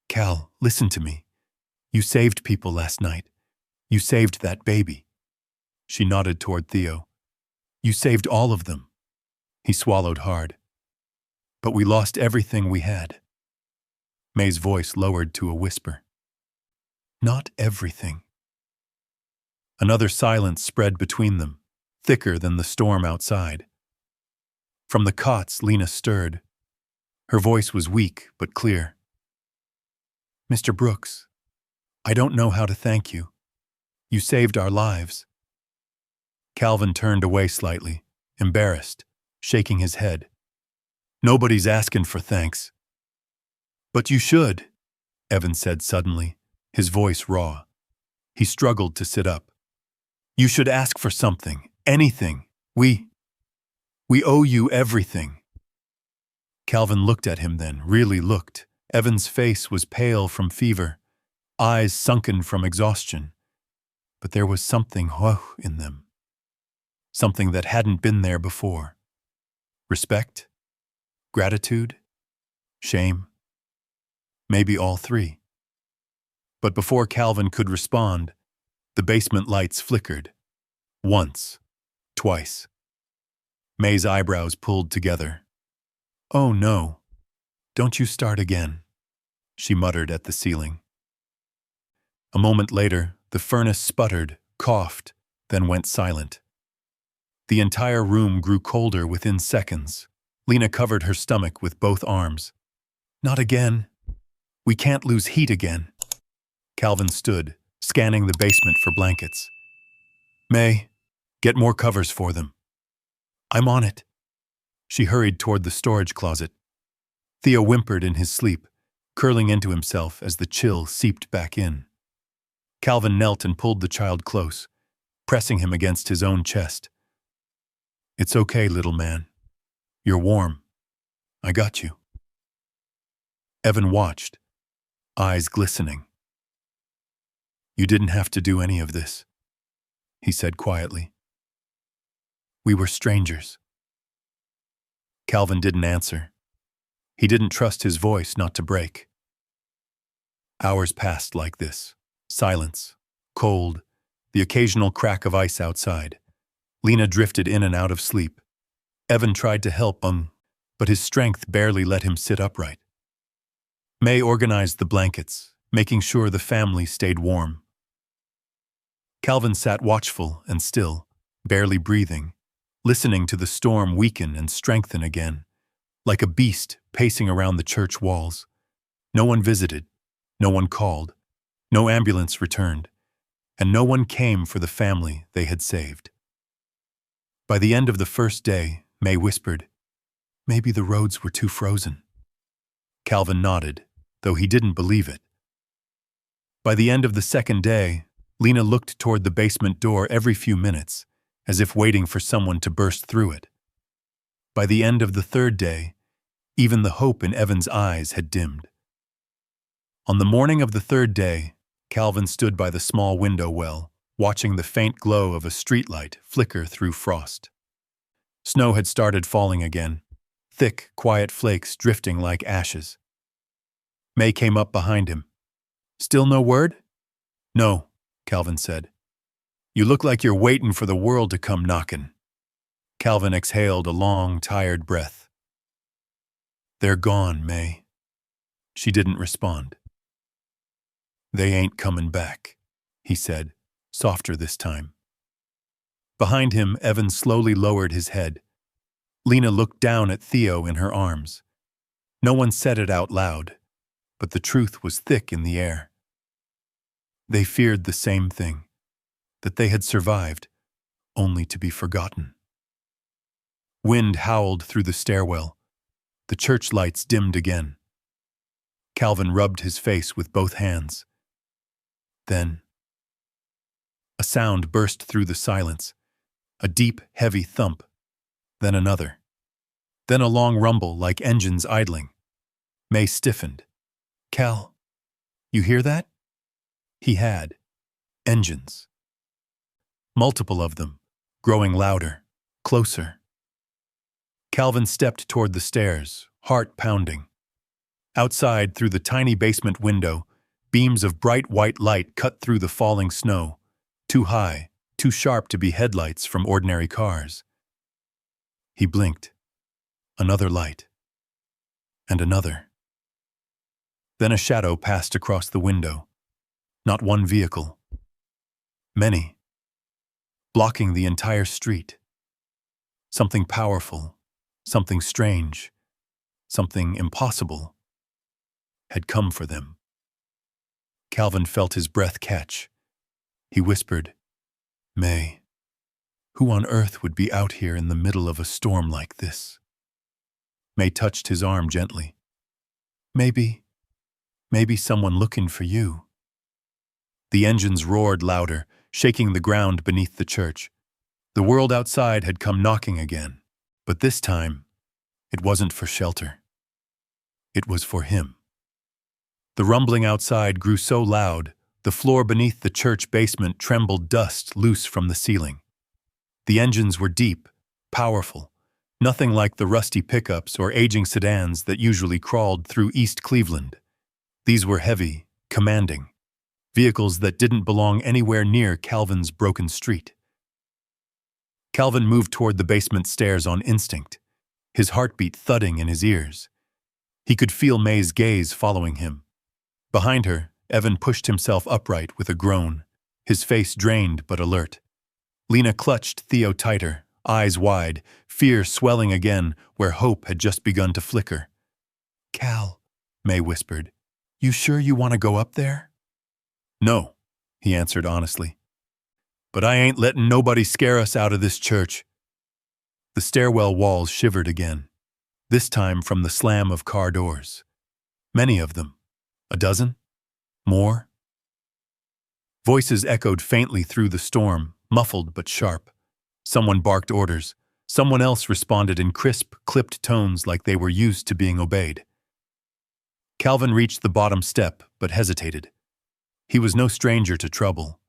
"Cal, listen to me. You saved people last night. You saved that baby." She nodded toward Theo. "You saved all of them." He swallowed hard. "But we lost everything we had." May's voice lowered to a whisper. "Not everything." Another silence spread between them, thicker than the storm outside. From the cots, Lena stirred. Her voice was weak but clear. "Mr. Brooks, I don't know how to thank you. You saved our lives." Calvin turned away slightly, embarrassed, shaking his head. "Nobody's asking for thanks." "But you should," Evan said suddenly, his voice raw. He struggled to sit up. "You should ask for something, anything. We owe you everything." Calvin looked at him then, really looked. Evan's face was pale from fever, eyes sunken from exhaustion. But there was something in them. Something that hadn't been there before. Respect? Gratitude? Shame? Maybe all 3. But before Calvin could respond, the basement lights flickered. Once. Twice. May's eyebrows pulled together. "Oh no, don't you start again," she muttered at the ceiling. A moment later, the furnace sputtered, coughed, then went silent. The entire room grew colder within seconds, Lena covered her stomach with both arms. Not again. We can't lose heat again. Calvin stood, scanning the basement for blankets. May, get more covers for them. I'm on it. She hurried toward the storage closet. Theo whimpered in his sleep, curling into himself as the chill seeped back in. Calvin knelt and pulled the child close, pressing him against his own chest. It's okay, little man. You're warm. I got you. Evan watched, eyes glistening. You didn't have to do any of this, he said quietly. We were strangers. Calvin didn't answer. He didn't trust his voice not to break. Hours passed like this. Silence, cold, the occasional crack of ice outside. Lena drifted in and out of sleep. Evan tried to help him, but his strength barely let him sit upright. May organized the blankets, making sure the family stayed warm. Calvin sat watchful and still, barely breathing, listening to the storm weaken and strengthen again, like a beast pacing around the church walls. No one visited, no one called, no ambulance returned, and no one came for the family they had saved. By the end of the first day, May whispered, "Maybe the roads were too frozen." Calvin nodded, though he didn't believe it. By the end of the second day, Lena looked toward the basement door every few minutes, as if waiting for someone to burst through it. By the end of the third day, even the hope in Evan's eyes had dimmed. On the morning of the third day, Calvin stood by the small window well, watching the faint glow of a streetlight flicker through frost. Snow had started falling again, thick, quiet flakes drifting like ashes. May came up behind him. Still no word? No, Calvin said. You look like you're waiting for the world to come knocking. Calvin exhaled a long, tired breath. They're gone, May. She didn't respond. They ain't coming back, he said, softer this time. Behind him, Evan slowly lowered his head. Lena looked down at Theo in her arms. No one said it out loud, but the truth was thick in the air. They feared the same thing, that they had survived, only to be forgotten. Wind howled through the stairwell. The church lights dimmed again. Calvin rubbed his face with both hands. Then, a sound burst through the silence, a deep, heavy thump, then another. Then a long rumble like engines idling. May stiffened. Cal, you hear that? He had. Engines. Multiple of them, growing louder, closer. Calvin stepped toward the stairs, heart pounding. Outside, through the tiny basement window, beams of bright white light cut through the falling snow, too high, too sharp to be headlights from ordinary cars. He blinked. Another light. And another. Then a shadow passed across the window. Not one vehicle. Many. Blocking the entire street. Something powerful, something strange, something impossible had come for them. Calvin felt his breath catch. He whispered, May, who on earth would be out here in the middle of a storm like this? May touched his arm gently. Maybe someone looking for you. The engines roared louder, shaking the ground beneath the church. The world outside had come knocking again, but this time, it wasn't for shelter. It was for him. The rumbling outside grew so loud, the floor beneath the church basement trembled dust loose from the ceiling. The engines were deep, powerful, nothing like the rusty pickups or aging sedans that usually crawled through East Cleveland. These were heavy, commanding, vehicles that didn't belong anywhere near Calvin's broken street. Calvin moved toward the basement stairs on instinct, his heartbeat thudding in his ears. He could feel May's gaze following him. Behind her, Evan pushed himself upright with a groan, his face drained but alert. Lena clutched Theo tighter, eyes wide, fear swelling again where hope had just begun to flicker. "Cal," May whispered, "you sure you want to go up there?" "No," he answered honestly. "But I ain't letting nobody scare us out of this church." The stairwell walls shivered again, this time from the slam of car doors. Many of them. A dozen? More? Voices echoed faintly through the storm, muffled but sharp. Someone barked orders. Someone else responded in crisp, clipped tones like they were used to being obeyed. Calvin reached the bottom step, but hesitated. He was no stranger to trouble.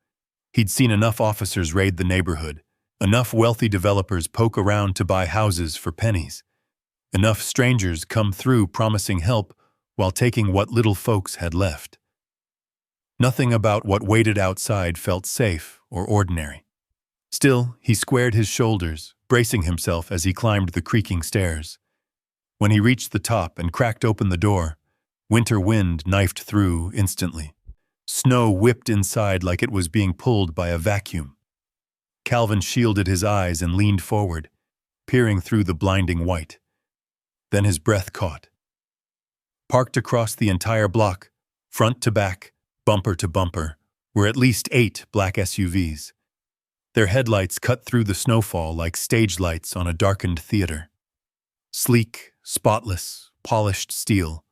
He'd seen enough officers raid the neighborhood, enough wealthy developers poke around to buy houses for pennies, enough strangers come through promising help while taking what little folks had left. Nothing about what waited outside felt safe or ordinary. Still, he squared his shoulders, bracing himself as he climbed the creaking stairs. When he reached the top and cracked open the door, winter wind knifed through instantly. Snow whipped inside like it was being pulled by a vacuum. Calvin shielded his eyes and leaned forward, peering through the blinding white. Then his breath caught. Parked across the entire block, front to back, bumper to bumper, were at least 8 black SUVs. Their headlights cut through the snowfall like stage lights on a darkened theater. Sleek, spotless, polished steel.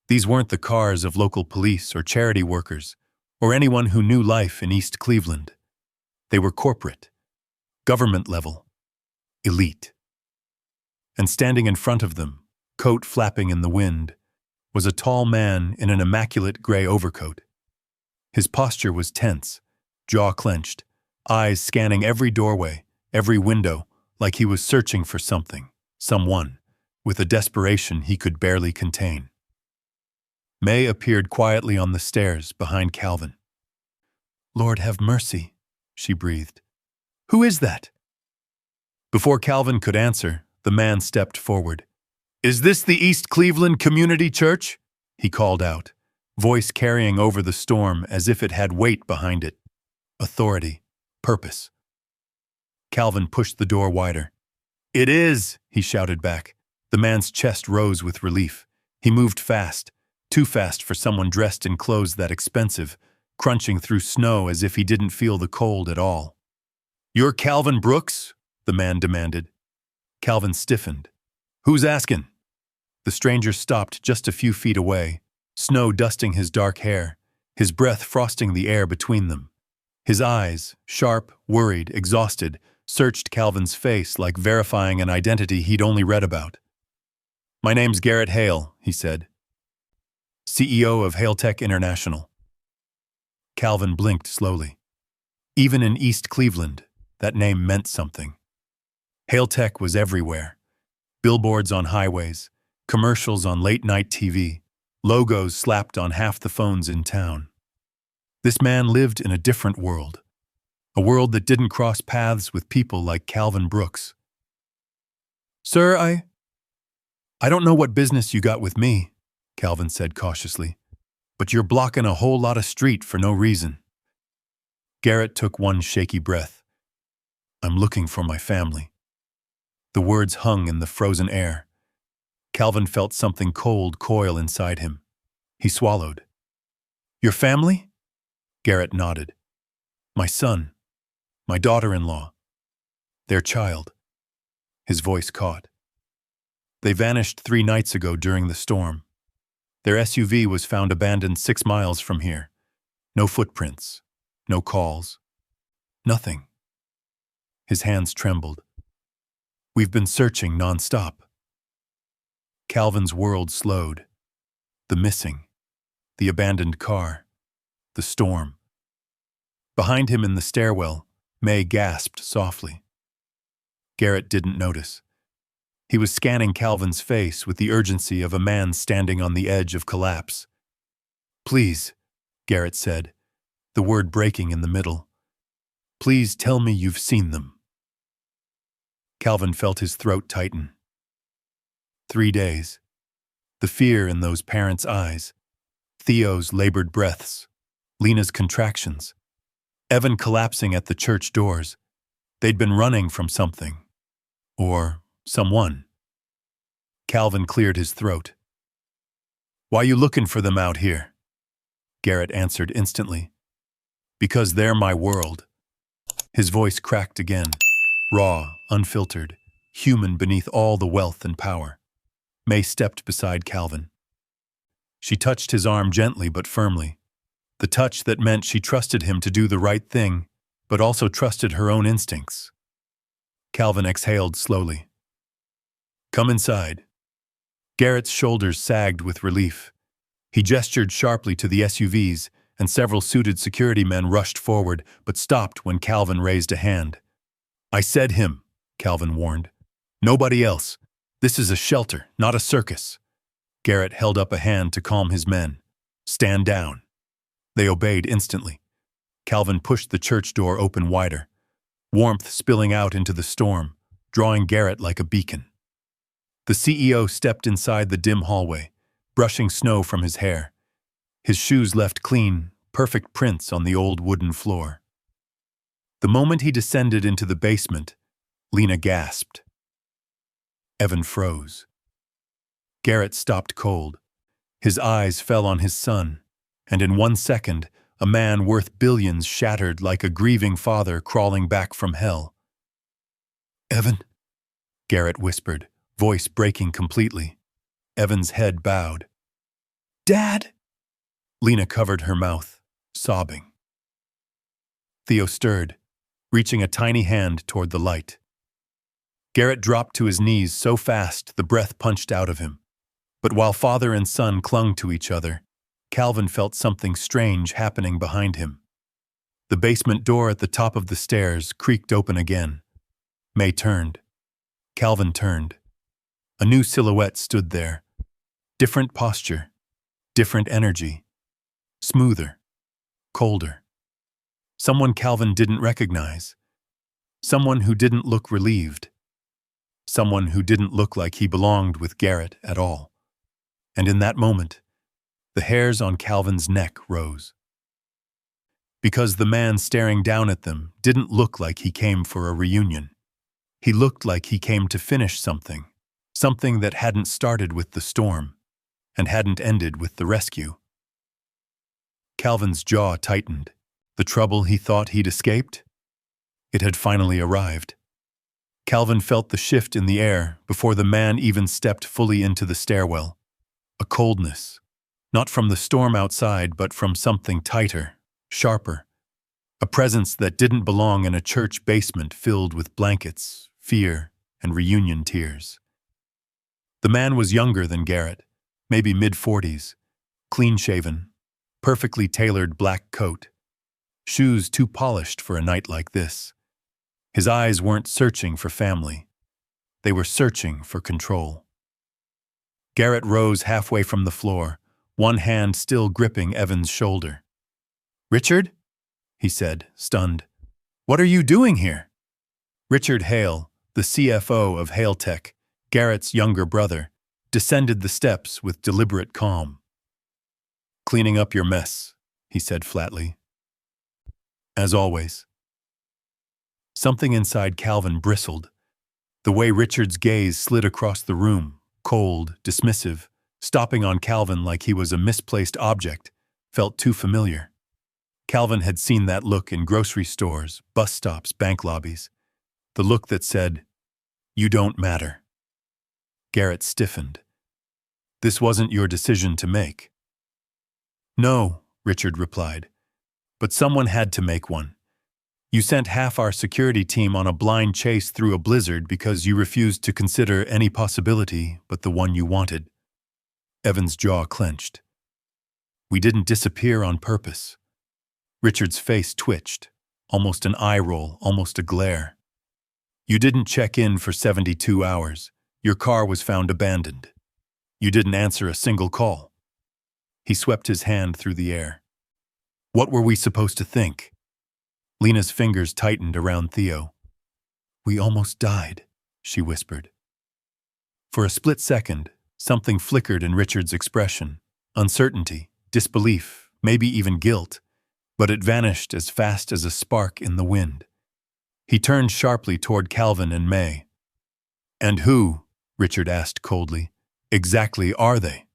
These weren't the cars of local police or charity workers, or anyone who knew life in East Cleveland. They were corporate, government level, elite. And standing in front of them, coat flapping in the wind, was a tall man in an immaculate gray overcoat. His posture was tense, jaw clenched, eyes scanning every doorway, every window, like he was searching for something, someone, with a desperation he could barely contain. May appeared quietly on the stairs behind Calvin. "Lord have mercy," she breathed. "Who is that?" Before Calvin could answer, the man stepped forward. "Is this the East Cleveland Community Church?" he called out, voice carrying over the storm as if it had weight behind it. Authority, purpose. Calvin pushed the door wider. "It is," he shouted back. The man's chest rose with relief. He moved fast, too fast for someone dressed in clothes that expensive, crunching through snow as if he didn't feel the cold at all. "You're Calvin Brooks?" the man demanded. Calvin stiffened. "Who's asking?" The stranger stopped just a few feet away, snow dusting his dark hair, his breath frosting the air between them. His eyes, sharp, worried, exhausted, searched Calvin's face like verifying an identity he'd only read about. "My name's Garrett Hale," he said. "CEO of Hale Tech International." Calvin blinked slowly. Even in East Cleveland, that name meant something. Hale Tech was everywhere. Billboards on highways, commercials on late-night TV, logos slapped on half the phones in town. This man lived in a different world, a world that didn't cross paths with people like Calvin Brooks. "Sir, I don't know what business you got with me," Calvin said cautiously, "but you're blocking a whole lot of street for no reason." Garrett took one shaky breath. "I'm looking for my family." The words hung in the frozen air. Calvin felt something cold coil inside him. He swallowed. "Your family?" Garrett nodded. "My son, my daughter-in-law, their child." His voice caught. "They vanished 3 nights ago during the storm. Their SUV was found abandoned 6 miles from here. No footprints, no calls, nothing." His hands trembled. "We've been searching nonstop." Calvin's world slowed. The missing, the abandoned car, the storm. Behind him in the stairwell, May gasped softly. Garrett didn't notice. He was scanning Calvin's face with the urgency of a man standing on the edge of collapse. "Please," Garrett said, the word breaking in the middle. "Please tell me you've seen them." Calvin felt his throat tighten. 3 days. The fear in those parents' eyes. Theo's labored breaths. Lena's contractions. Evan collapsing at the church doors. They'd been running from something, Or someone. Calvin cleared his throat. "Why you looking for them out here?" Garrett answered instantly. "Because they're my world." His voice cracked again, raw, unfiltered, human beneath all the wealth and power. May stepped beside Calvin. She touched his arm gently but firmly, the touch that meant she trusted him to do the right thing, but also trusted her own instincts. Calvin exhaled slowly. "Come inside." Garrett's shoulders sagged with relief. He gestured sharply to the SUVs, and several suited security men rushed forward, but stopped when Calvin raised a hand. "I said him," Calvin warned. "Nobody else. This is a shelter, not a circus." Garrett held up a hand to calm his men. "Stand down." They obeyed instantly. Calvin pushed the church door open wider, warmth spilling out into the storm, drawing Garrett like a beacon. The CEO stepped inside the dim hallway, brushing snow from his hair. His shoes left clean, perfect prints on the old wooden floor. The moment he descended into the basement, Lena gasped. Evan froze. Garrett stopped cold. His eyes fell on his son, and in 1 second, a man worth billions shattered like a grieving father crawling back from hell. "Evan," Garrett whispered, voice breaking completely. Evan's head bowed. "Dad!" Lena covered her mouth, sobbing. Theo stirred, reaching a tiny hand toward the light. Garrett dropped to his knees so fast the breath punched out of him. But while father and son clung to each other, Calvin felt something strange happening behind him. The basement door at the top of the stairs creaked open again. May turned. Calvin turned. A new silhouette stood there. Different posture, different energy. Smoother, colder. Someone Calvin didn't recognize. Someone who didn't look relieved. Someone who didn't look like he belonged with Garrett at all. And in that moment, the hairs on Calvin's neck rose. Because the man staring down at them didn't look like he came for a reunion. He looked like he came to finish something, something that hadn't started with the storm and hadn't ended with the rescue. Calvin's jaw tightened. The trouble he thought he'd escaped? It had finally arrived. Calvin felt the shift in the air before the man even stepped fully into the stairwell. A coldness, not from the storm outside, but from something tighter, sharper. A presence that didn't belong in a church basement filled with blankets, fear, and reunion tears. The man was younger than Garrett, maybe mid-40s, clean-shaven, perfectly tailored black coat, shoes too polished for a night like this. His eyes weren't searching for family. They were searching for control. Garrett rose halfway from the floor, one hand still gripping Evan's shoulder. "Richard?" he said, stunned. "What are you doing here?" Richard Hale, the CFO of Hale Tech, Garrett's younger brother, descended the steps with deliberate calm. "Cleaning up your mess," he said flatly. "As always." Something inside Calvin bristled. The way Richard's gaze slid across the room, cold, dismissive, stopping on Calvin like he was a misplaced object, felt too familiar. Calvin had seen that look in grocery stores, bus stops, bank lobbies. The look that said, "You don't matter." Garrett stiffened. "This wasn't your decision to make." "No," Richard replied, "but someone had to make one. You sent half our security team on a blind chase through a blizzard because you refused to consider any possibility but the one you wanted." Evan's jaw clenched. "We didn't disappear on purpose." Richard's face twitched, almost an eye roll, almost a glare. "You didn't check in for 72 hours. Your car was found abandoned. You didn't answer a single call." He swept his hand through the air. "What were we supposed to think?" Lena's fingers tightened around Theo. "We almost died," she whispered. For a split second, something flickered in Richard's expression. Uncertainty, disbelief, maybe even guilt. But it vanished as fast as a spark in the wind. He turned sharply toward Calvin and May. And who, Richard asked coldly, exactly are they?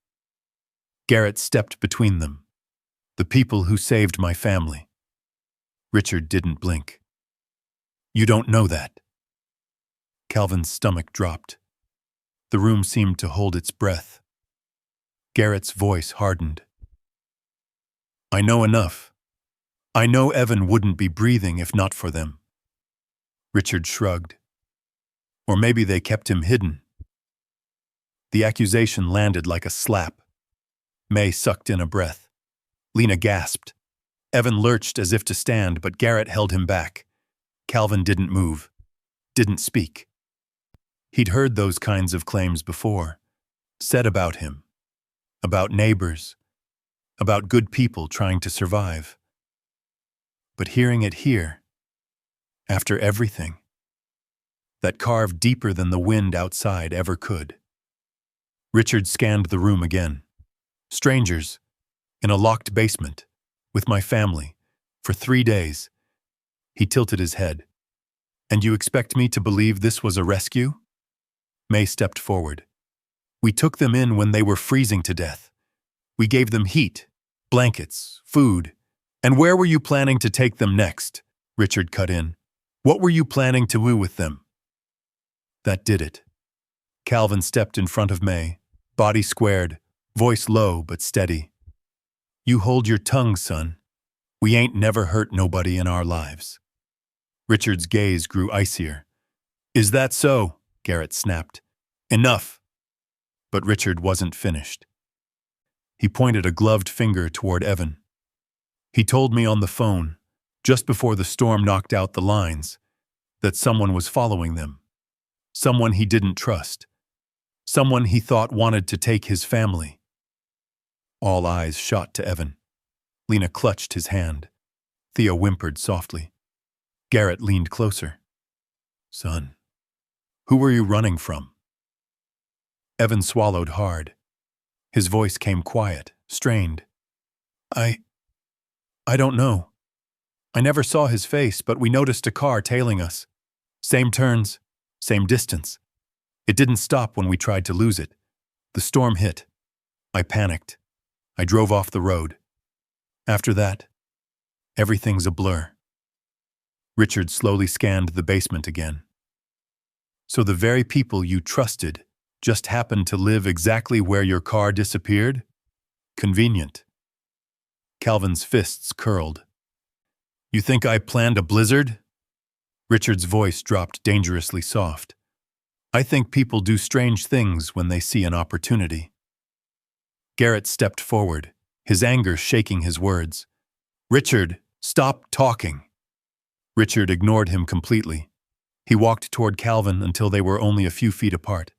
Garrett stepped between them. The people who saved my family. Richard didn't blink. You don't know that. Calvin's stomach dropped. The room seemed to hold its breath. Garrett's voice hardened. I know enough. I know Evan wouldn't be breathing if not for them. Richard shrugged. Or maybe they kept him hidden. The accusation landed like a slap. May sucked in a breath. Lena gasped. Evan lurched as if to stand, but Garrett held him back. Calvin didn't move, didn't speak. He'd heard those kinds of claims before, said about him, about neighbors, about good people trying to survive. But hearing it here, after everything, that carved deeper than the wind outside ever could. Richard scanned the room again. Strangers, in a locked basement, with my family, for 3 days. He tilted his head. And you expect me to believe this was a rescue? May stepped forward. We took them in when they were freezing to death. We gave them heat, blankets, food. And where were you planning to take them next? Richard cut in. What were you planning to do with them? That did it. Calvin stepped in front of May, body squared, voice low but steady. You hold your tongue, son. We ain't never hurt nobody in our lives. Richard's gaze grew icier. Is that so? Garrett snapped. Enough. But Richard wasn't finished. He pointed a gloved finger toward Evan. He told me on the phone, just before the storm knocked out the lines, that someone was following them. Someone he didn't trust. Someone he thought wanted to take his family. All eyes shot to Evan. Lena clutched his hand. Thea whimpered softly. Garrett leaned closer. Son, who were you running from? Evan swallowed hard. His voice came quiet, strained. I don't know. I never saw his face, but we noticed a car tailing us. Same turns, same distance. It didn't stop when we tried to lose it. The storm hit. I panicked. I drove off the road. After that, everything's a blur. Richard slowly scanned the basement again. So the very people you trusted just happened to live exactly where your car disappeared? Convenient. Calvin's fists curled. You think I planned a blizzard? Richard's voice dropped dangerously soft. I think people do strange things when they see an opportunity. Garrett stepped forward, his anger shaking his words. Richard, stop talking. Richard ignored him completely. He walked toward Calvin until they were only a few feet apart.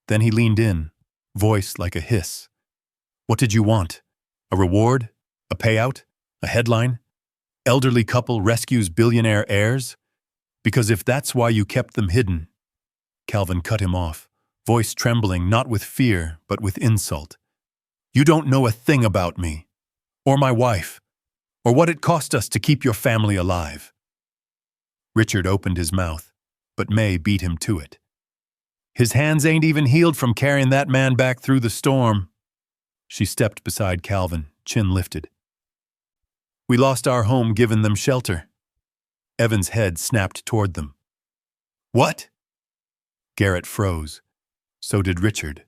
Then he leaned in, voice like a hiss. What did you want? A reward? A payout? A headline? Elderly couple rescues billionaire heirs? Because if that's why you kept them hidden... Calvin cut him off, voice trembling not with fear but with insult. You don't know a thing about me, or my wife, or what it cost us to keep your family alive. Richard opened his mouth, but May beat him to it. His hands ain't even healed from carrying that man back through the storm. She stepped beside Calvin, chin lifted. We lost our home giving them shelter. Evan's head snapped toward them. What? Garrett froze. So did Richard.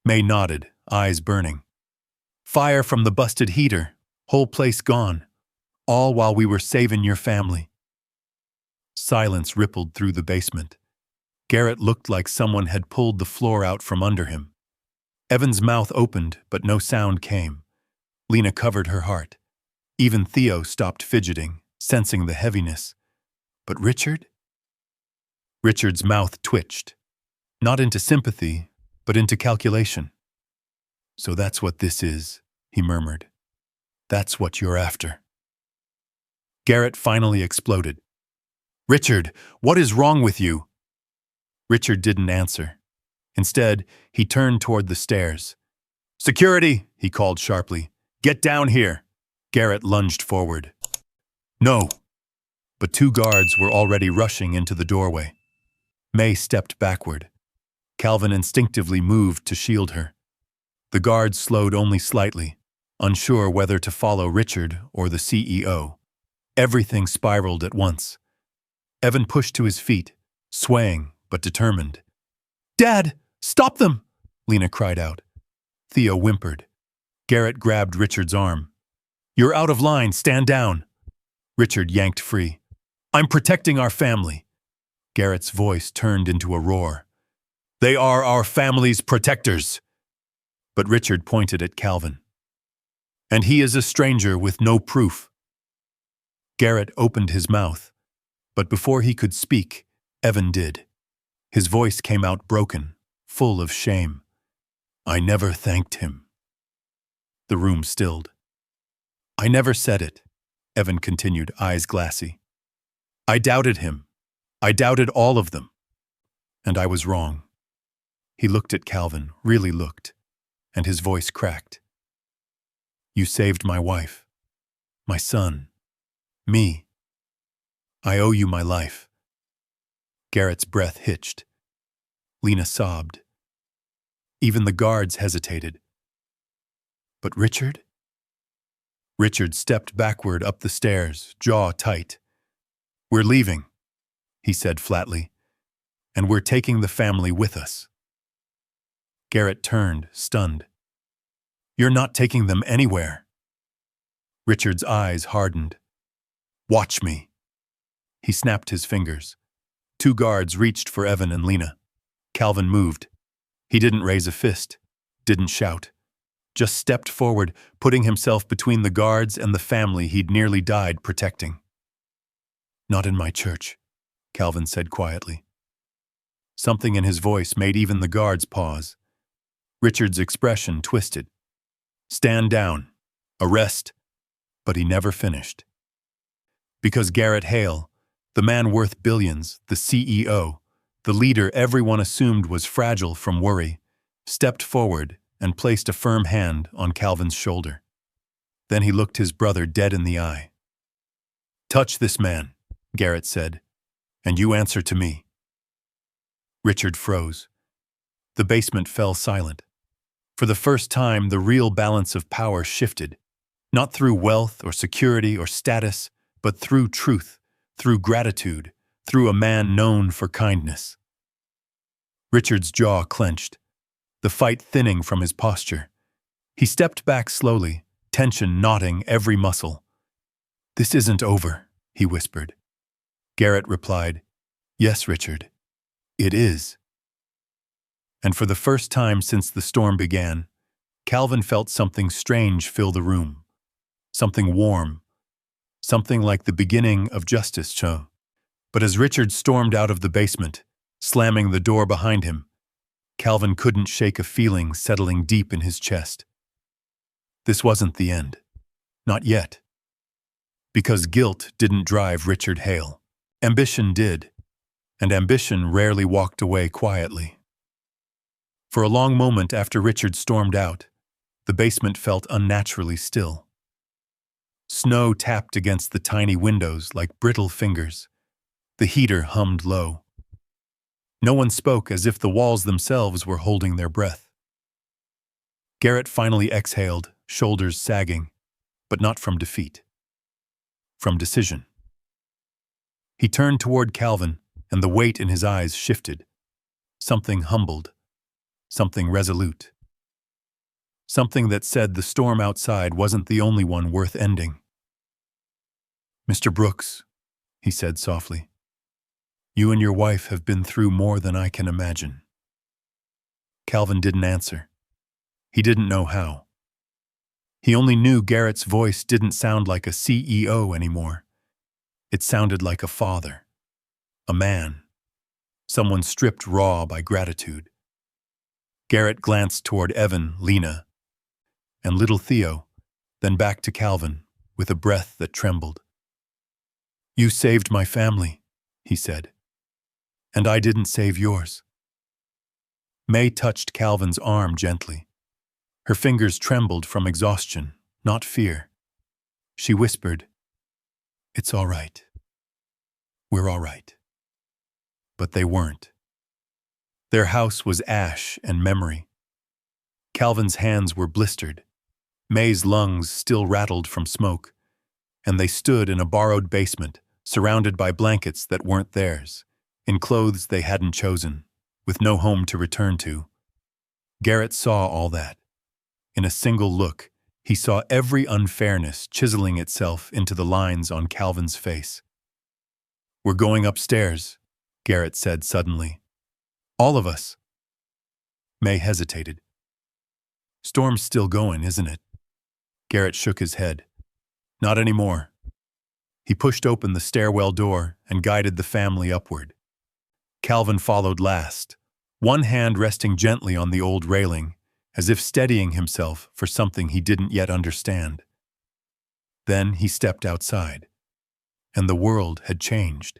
May nodded, eyes burning. Fire from the busted heater, whole place gone, all while we were saving your family. Silence rippled through the basement. Garrett looked like someone had pulled the floor out from under him. Evan's mouth opened, but no sound came. Lena covered her heart. Even Theo stopped fidgeting, sensing the heaviness. But Richard? Richard's mouth twitched. Not into sympathy, but into calculation. So that's what this is, he murmured. That's what you're after. Garrett finally exploded. Richard, what is wrong with you? Richard didn't answer. Instead, he turned toward the stairs. Security, he called sharply. Get down here. Garrett lunged forward. No. But 2 guards were already rushing into the doorway. May stepped backward. Calvin instinctively moved to shield her. The guards slowed only slightly, unsure whether to follow Richard or the CEO. Everything spiraled at once. Evan pushed to his feet, swaying but determined. "Dad, stop them!" Lena cried out. Theo whimpered. Garrett grabbed Richard's arm. "You're out of line, stand down!" Richard yanked free. "I'm protecting our family." Garrett's voice turned into a roar. "They are our family's protectors!" But Richard pointed at Calvin. "And he is a stranger with no proof." Garrett opened his mouth, but before he could speak, Evan did. His voice came out broken, full of shame. "I never thanked him." The room stilled. "I never said it," Evan continued, eyes glassy. "I doubted him. I doubted all of them. And I was wrong." He looked at Calvin, really looked, and his voice cracked. "You saved my wife, my son, me. I owe you my life." Garrett's breath hitched. Lena sobbed. Even the guards hesitated. But Richard? Richard stepped backward up the stairs, jaw tight. "We're leaving," he said flatly, "and we're taking the family with us." Garrett turned, stunned. "You're not taking them anywhere." Richard's eyes hardened. "Watch me." He snapped his fingers. Two guards reached for Evan and Lena. Calvin moved. He didn't raise a fist, didn't shout. Just stepped forward, putting himself between the guards and the family he'd nearly died protecting. "Not in my church," Calvin said quietly. Something in his voice made even the guards pause. Richard's expression twisted. "Stand down. Arrest." But he never finished. Because Garrett Hale, the man worth billions, the CEO, the leader everyone assumed was fragile from worry, stepped forward and placed a firm hand on Calvin's shoulder. Then he looked his brother dead in the eye. "Touch this man," Garrett said, "and you answer to me." Richard froze. The basement fell silent. For the first time, the real balance of power shifted, not through wealth or security or status, but through truth, through gratitude, through a man known for kindness. Richard's jaw clenched, the fight thinning from his posture. He stepped back slowly, tension knotting every muscle. "This isn't over," he whispered. Garrett replied, "Yes, Richard, it is." And for the first time since the storm began, Calvin felt something strange fill the room. Something warm. Something like the beginning of justice show. But as Richard stormed out of the basement, slamming the door behind him, Calvin couldn't shake a feeling settling deep in his chest. This wasn't the end. Not yet. Because guilt didn't drive Richard Hale. Ambition did. And ambition rarely walked away quietly. For a long moment after Richard stormed out, the basement felt unnaturally still. Snow tapped against the tiny windows like brittle fingers. The heater hummed low. No one spoke, as if the walls themselves were holding their breath. Garrett finally exhaled, shoulders sagging, but not from defeat. From decision. He turned toward Calvin, and the weight in his eyes shifted. Something humbled. Something resolute. Something that said the storm outside wasn't the only one worth ending. "Mr. Brooks," he said softly, "you and your wife have been through more than I can imagine." Calvin didn't answer. He didn't know how. He only knew Garrett's voice didn't sound like a CEO anymore. It sounded like a father, a man, someone stripped raw by gratitude. Garrett glanced toward Evan, Lena, and little Theo, then back to Calvin, with a breath that trembled. "You saved my family," he said, "and I didn't save yours." May touched Calvin's arm gently. Her fingers trembled from exhaustion, not fear. She whispered, "It's all right. We're all right." But they weren't. Their house was ash and memory. Calvin's hands were blistered. May's lungs still rattled from smoke, and they stood in a borrowed basement, surrounded by blankets that weren't theirs, in clothes they hadn't chosen, with no home to return to. Garrett saw all that. In a single look, he saw every unfairness chiseling itself into the lines on Calvin's face. "We're going upstairs," Garrett said suddenly. "All of us." May hesitated. "Storm's still going, isn't it?" Garrett shook his head. "Not anymore." He pushed open the stairwell door and guided the family upward. Calvin followed last, one hand resting gently on the old railing, as if steadying himself for something he didn't yet understand. Then he stepped outside, and the world had changed.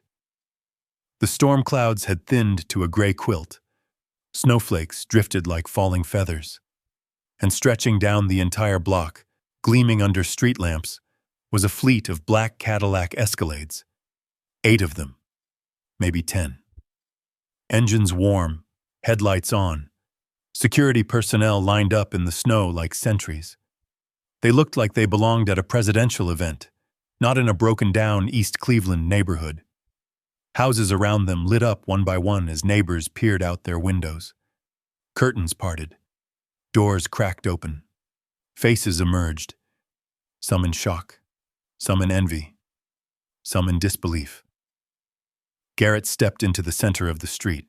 The storm clouds had thinned to a gray quilt. Snowflakes drifted like falling feathers. And stretching down the entire block, gleaming under street lamps, was a fleet of black Cadillac Escalades. 8 of them, maybe 10. Engines warm, headlights on. Security personnel lined up in the snow like sentries. They looked like they belonged at a presidential event, not in a broken-down East Cleveland neighborhood. Houses around them lit up one by one as neighbors peered out their windows. Curtains parted. Doors cracked open. Faces emerged, some in shock, some in envy, some in disbelief. Garrett stepped into the center of the street.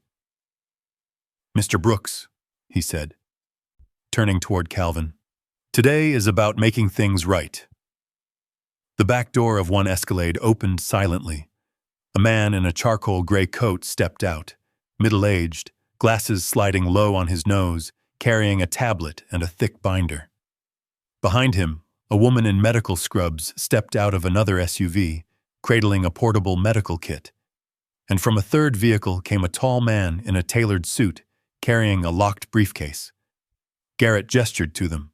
"Mr. Brooks," he said, turning toward Calvin, "today is about making things right." The back door of one Escalade opened silently. A man in a charcoal gray coat stepped out, middle-aged, glasses sliding low on his nose, carrying a tablet and a thick binder. Behind him, a woman in medical scrubs stepped out of another SUV, cradling a portable medical kit. And from a third vehicle came a tall man in a tailored suit, carrying a locked briefcase. Garrett gestured to them.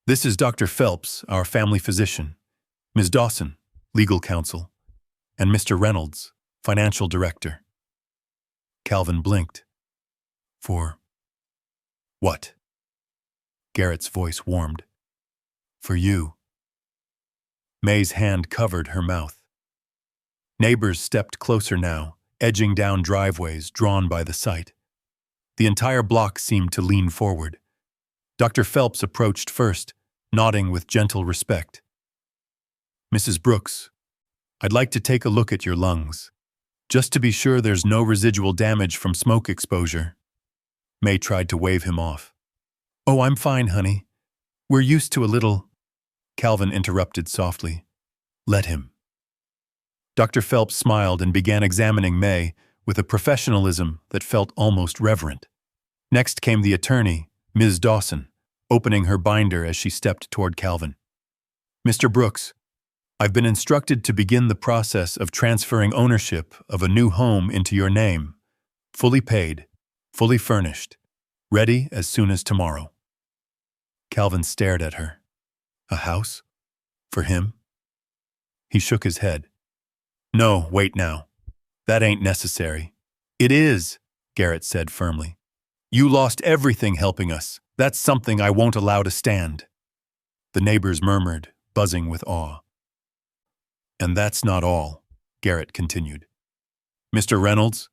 "This is Dr. Phelps, our family physician, Ms. Dawson, legal counsel, and Mr. Reynolds, financial director." Calvin blinked. "For what?" Garrett's voice warmed. "For you." May's hand covered her mouth. Neighbors stepped closer now, edging down driveways drawn by the sight. The entire block seemed to lean forward. Dr. Phelps approached first, nodding with gentle respect. "Mrs. Brooks, I'd like to take a look at your lungs, just to be sure there's no residual damage from smoke exposure." May tried to wave him off. "Oh, I'm fine, honey. We're used to a little—" Calvin interrupted softly. "Let him." Dr. Phelps smiled and began examining May with a professionalism that felt almost reverent. Next came the attorney, Ms. Dawson, opening her binder as she stepped toward Calvin. "Mr. Brooks, I've been instructed to begin the process of transferring ownership of a new home into your name, fully paid, fully furnished, ready as soon as tomorrow." Calvin stared at her. "A house? For him?" He shook his head. "No, wait now. That ain't necessary." "It is," Garrett said firmly. "You lost everything helping us. That's something I won't allow to stand." The neighbors murmured, buzzing with awe. "And that's not all," Garrett continued. "Mr. Reynolds?"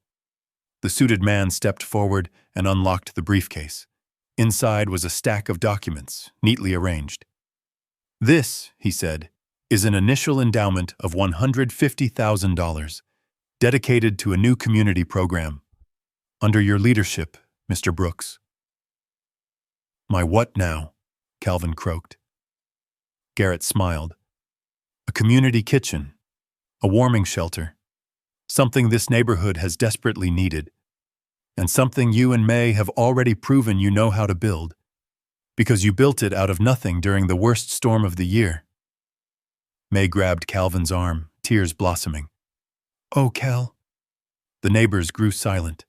The suited man stepped forward and unlocked the briefcase. Inside was a stack of documents, neatly arranged. "This," he said, "is an initial endowment of $150,000, dedicated to a new community program. Under your leadership, Mr. Brooks." "My what now?" Calvin croaked. Garrett smiled. "A community kitchen, a warming shelter, something this neighborhood has desperately needed, and something you and May have already proven you know how to build, because you built it out of nothing during the worst storm of the year." May grabbed Calvin's arm, tears blossoming. "Oh, Cal." The neighbors grew silent.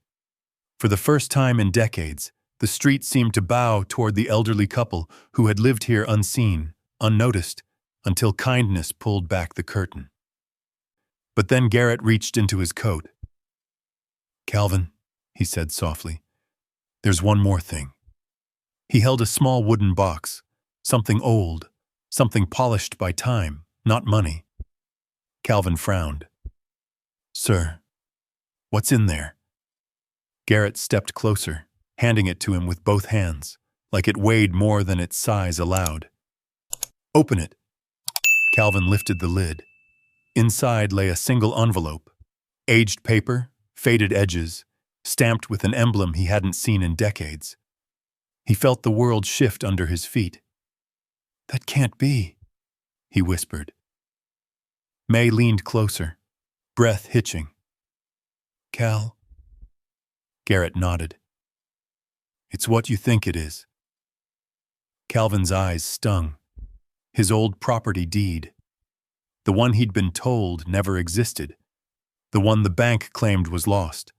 For the first time in decades, the street seemed to bow toward the elderly couple who had lived here unseen, unnoticed, until kindness pulled back the curtain. But then Garrett reached into his coat. "Calvin," he said softly, There's one more thing. He held a small wooden box, something old, something polished by time, not money. Calvin frowned. Sir, what's in there? Garrett stepped closer, handing it to him with both hands, like it weighed more than its size allowed. Open it. Calvin lifted the lid. Inside lay a single envelope, aged paper, faded edges, stamped with an emblem he hadn't seen in decades. He felt the world shift under his feet. That can't be, he whispered. May leaned closer, breath hitching. Cal? Garrett nodded. It's what you think it is. Calvin's eyes stung. His old property deed. The one he'd been told never existed. The one the bank claimed was lost.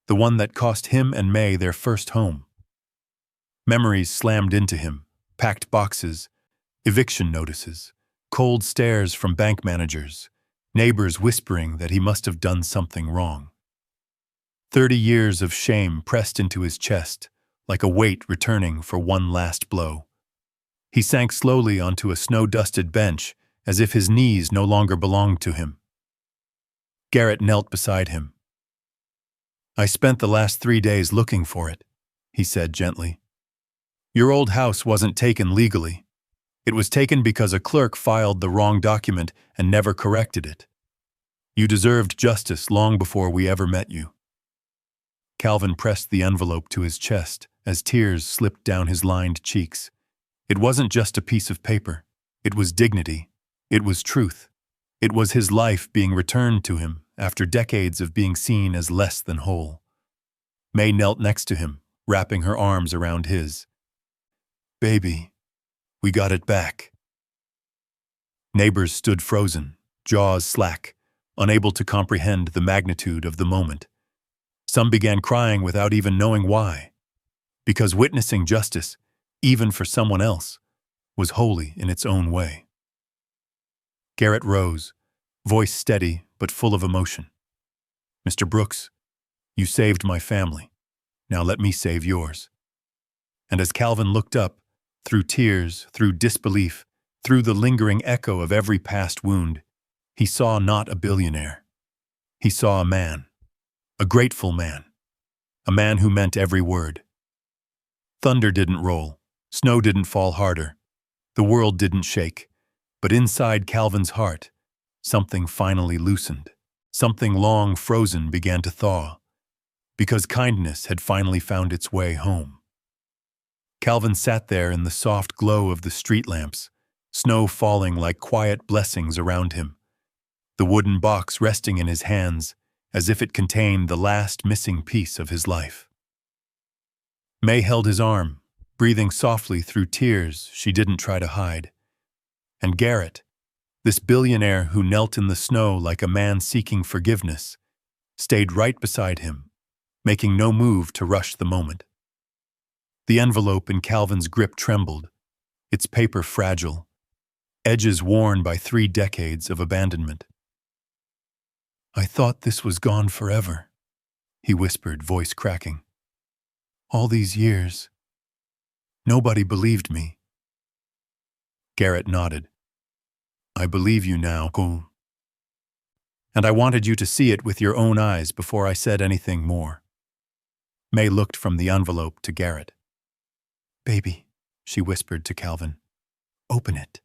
The one that cost him and May their first home. Memories slammed into him, packed boxes, eviction notices, cold stares from bank managers, neighbors whispering that he must have done something wrong. 30 years of shame pressed into his chest, like a weight returning for one last blow. He sank slowly onto a snow-dusted bench, as if his knees no longer belonged to him. Garrett knelt beside him. I spent the last 3 days looking for it, he said gently. Your old house wasn't taken legally. It was taken because a clerk filed the wrong document and never corrected it. You deserved justice long before we ever met you. Calvin pressed the envelope to his chest as tears slipped down his lined cheeks. It wasn't just a piece of paper. It was dignity. It was truth. It was his life being returned to him after decades of being seen as less than whole. May knelt next to him, wrapping her arms around his. Baby, we got it back. Neighbors stood frozen, jaws slack, unable to comprehend the magnitude of the moment. Some began crying without even knowing why, because witnessing justice, even for someone else, was holy in its own way. Garrett rose, voice steady but full of emotion. Mr. Brooks, you saved my family. Now let me save yours. And as Calvin looked up, through tears, through disbelief, through the lingering echo of every past wound, he saw not a billionaire. He saw a man, a grateful man, a man who meant every word. Thunder didn't roll, snow didn't fall harder, the world didn't shake, but inside Calvin's heart, something finally loosened. Something long frozen began to thaw, because kindness had finally found its way home. Calvin sat there in the soft glow of the street lamps, snow falling like quiet blessings around him, the wooden box resting in his hands as if it contained the last missing piece of his life. May held his arm, breathing softly through tears she didn't try to hide. And Garrett, this billionaire who knelt in the snow like a man seeking forgiveness, stayed right beside him, making no move to rush the moment. The envelope in Calvin's grip trembled, its paper fragile, edges worn by 3 decades of abandonment. I thought this was gone forever, he whispered, voice cracking. All these years, nobody believed me. Garrett nodded. I believe you now, Cole. And I wanted you to see it with your own eyes before I said anything more. May looked from the envelope to Garrett. Baby, she whispered to Calvin, open it.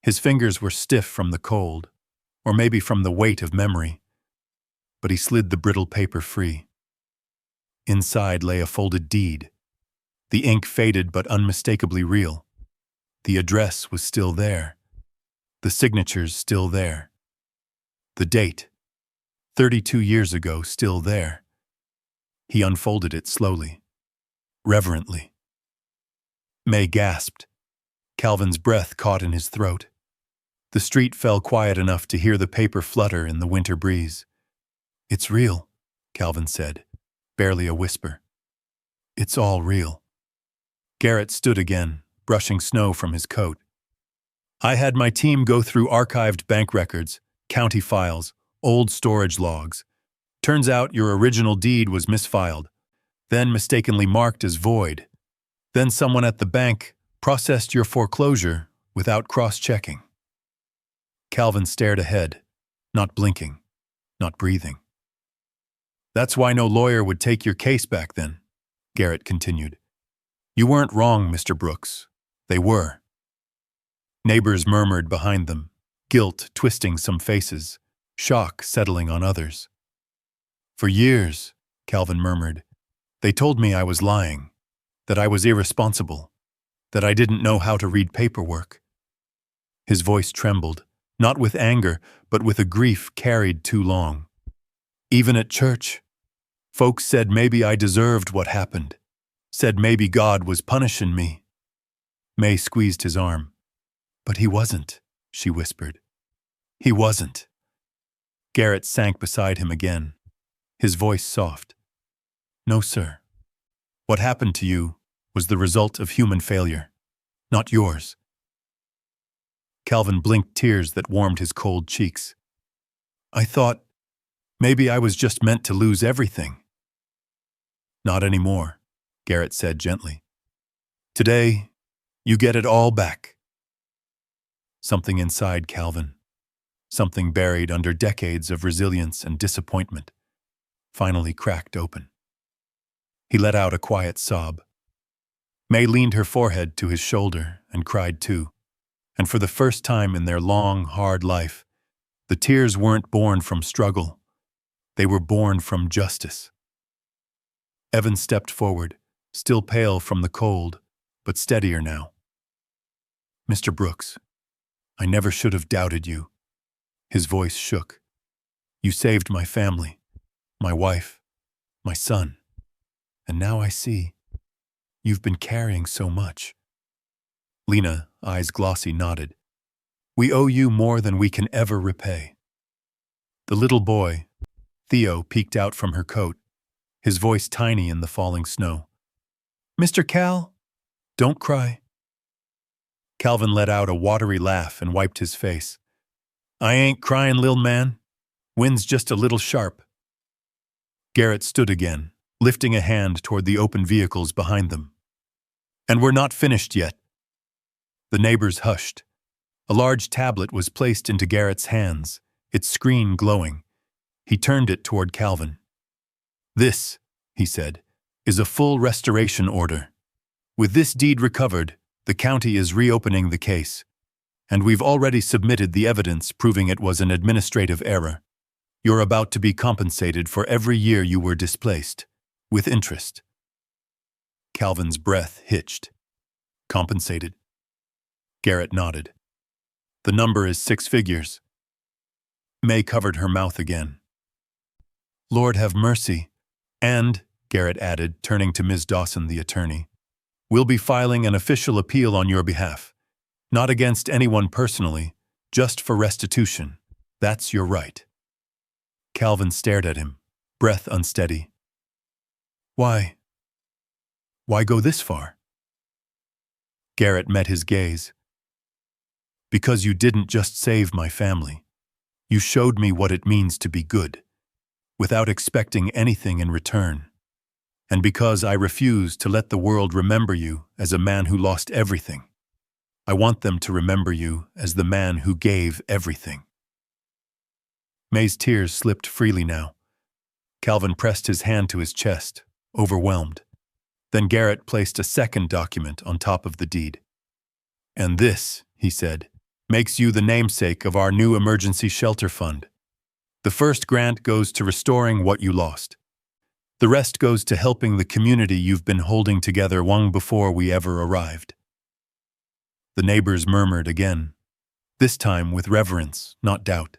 His fingers were stiff from the cold, or maybe from the weight of memory, but he slid the brittle paper free. Inside lay a folded deed. The ink faded but unmistakably real. The address was still there. The signatures still there. The date, 32 years ago, still there. He unfolded it slowly, reverently. May gasped. Calvin's breath caught in his throat. The street fell quiet enough to hear the paper flutter in the winter breeze. It's real, Calvin said, barely a whisper. It's all real. Garrett stood again, brushing snow from his coat. I had my team go through archived bank records, county files, old storage logs. Turns out your original deed was misfiled. then mistakenly marked as void. Then someone at the bank processed your foreclosure without cross-checking. Calvin stared ahead, not blinking, not breathing. That's why no lawyer would take your case back then, Garrett continued. You weren't wrong, Mr. Brooks. They were. Neighbors murmured behind them, guilt twisting some faces, shock settling on others. For years, Calvin murmured, they told me I was lying, that I was irresponsible, that I didn't know how to read paperwork. His voice trembled, not with anger, but with a grief carried too long. Even at church, folks said maybe I deserved what happened, said maybe God was punishing me. May squeezed his arm. But he wasn't, she whispered. He wasn't. Garrett sank beside him again, his voice soft. No, sir. What happened to you was the result of human failure, not yours. Calvin blinked tears that warmed his cold cheeks. I thought maybe I was just meant to lose everything. Not anymore, Garrett said gently. Today, you get it all back. Something inside Calvin, something buried under decades of resilience and disappointment, finally cracked open. He let out a quiet sob. May leaned her forehead to his shoulder and cried too, and for the first time in their long, hard life, the tears weren't born from struggle, they were born from justice. Evan stepped forward, still pale from the cold, but steadier now. Mr. Brooks, I never should have doubted you. His voice shook. You saved my family, my wife, my son. And now I see. You've been carrying so much. Lena, eyes glossy, nodded. We owe you more than we can ever repay. The little boy, Theo, peeked out from her coat, his voice tiny in the falling snow. Mr. Cal, don't cry. Calvin let out a watery laugh and wiped his face. I ain't crying, lil' man. Wind's just a little sharp. Garrett stood again, lifting a hand toward the open vehicles behind them. And we're not finished yet. The neighbors hushed. A large tablet was placed into Garrett's hands, its screen glowing. He turned it toward Calvin. This, he said, is a full restoration order. With this deed recovered, the county is reopening the case, and we've already submitted the evidence proving it was an administrative error. You're about to be compensated for every year you were displaced, with interest. Calvin's breath hitched. Compensated? Garrett nodded. The number is 6 figures. May covered her mouth again. Lord have mercy. And, Garrett added, turning to Ms. Dawson, the attorney, we'll be filing an official appeal on your behalf. Not against anyone personally, just for restitution. That's your right. Calvin stared at him, breath unsteady. Why? Why go this far? Garrett met his gaze. Because you didn't just save my family. You showed me what it means to be good, without expecting anything in return. And because I refuse to let the world remember you as a man who lost everything, I want them to remember you as the man who gave everything. May's tears slipped freely now. Calvin pressed his hand to his chest, overwhelmed. Then Garrett placed a second document on top of the deed. And this, he said, makes you the namesake of our new emergency shelter fund. The first grant goes to restoring what you lost. The rest goes to helping the community you've been holding together long before we ever arrived. The neighbors murmured again, this time with reverence, not doubt.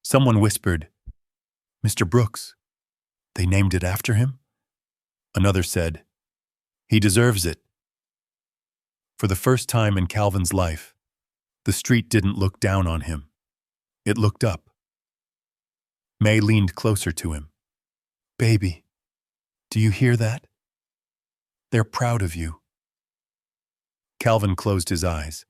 Someone whispered, Mr. Brooks, they named it after him? Another said, he deserves it. For the first time in Calvin's life, the street didn't look down on him. It looked up. May leaned closer to him. Baby, do you hear that? They're proud of you. Calvin closed his eyes.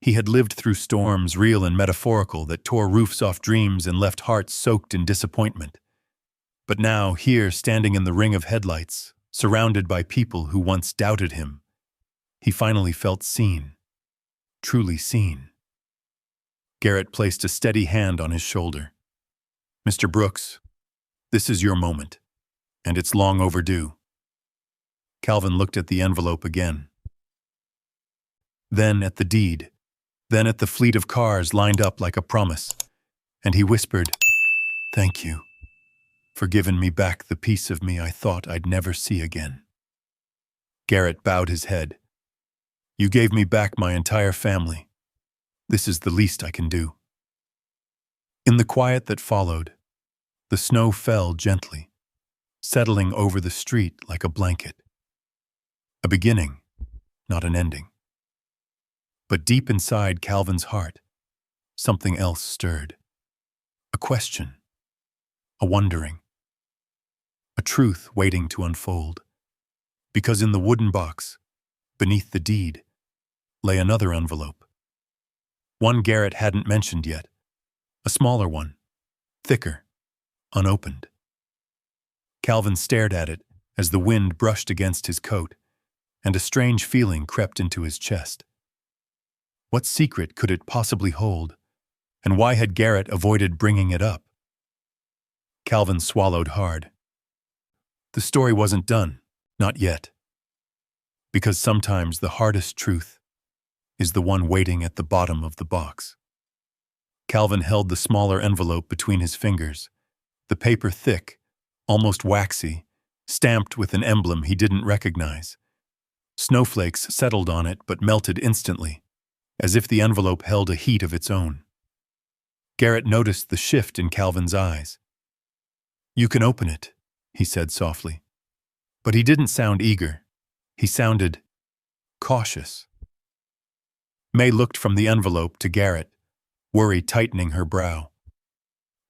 He had lived through storms, real and metaphorical, that tore roofs off dreams and left hearts soaked in disappointment. But now, here, standing in the ring of headlights, surrounded by people who once doubted him, he finally felt seen, truly seen. Garrett placed a steady hand on his shoulder. "Mr. Brooks, this is your moment, and it's long overdue." Calvin looked at the envelope again. Then at the deed, then at the fleet of cars lined up like a promise, and he whispered, "Thank you for giving me back the piece of me I thought I'd never see again." Garrett bowed his head. "You gave me back my entire family. This is the least I can do." In the quiet that followed, the snow fell gently, settling over the street like a blanket. A beginning, not an ending. But deep inside Calvin's heart, something else stirred. A question, a wondering, a truth waiting to unfold. Because in the wooden box, beneath the deed, lay another envelope. One Garrett hadn't mentioned yet, a smaller one, thicker, unopened. Calvin stared at it as the wind brushed against his coat, and a strange feeling crept into his chest. What secret could it possibly hold, and why had Garrett avoided bringing it up? Calvin swallowed hard. The story wasn't done, not yet. Because sometimes the hardest truth is the one waiting at the bottom of the box. Calvin held the smaller envelope between his fingers, the paper thick, almost waxy, stamped with an emblem he didn't recognize. Snowflakes settled on it but melted instantly, as if the envelope held a heat of its own. Garrett noticed the shift in Calvin's eyes. "You can open it," he said softly. But he didn't sound eager. He sounded cautious. May looked from the envelope to Garrett, worry tightening her brow.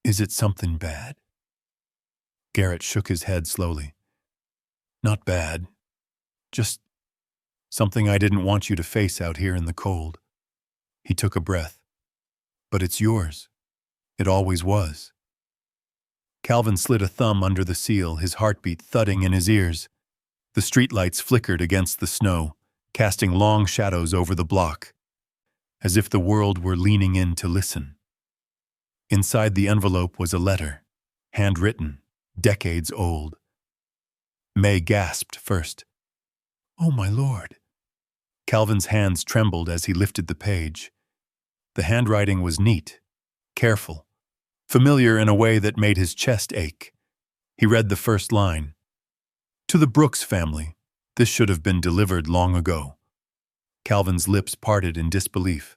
"Is it something bad?" Garrett shook his head slowly. "Not bad. Just something I didn't want you to face out here in the cold." He took a breath. "But it's yours. It always was." Calvin slid a thumb under the seal, his heartbeat thudding in his ears. The streetlights flickered against the snow, casting long shadows over the block, as if the world were leaning in to listen. Inside the envelope was a letter, handwritten, decades old. May gasped first. "Oh, my Lord." Calvin's hands trembled as he lifted the page. The handwriting was neat, careful, familiar in a way that made his chest ache. He read the first line. "To the Brooks family, this should have been delivered long ago." Calvin's lips parted in disbelief.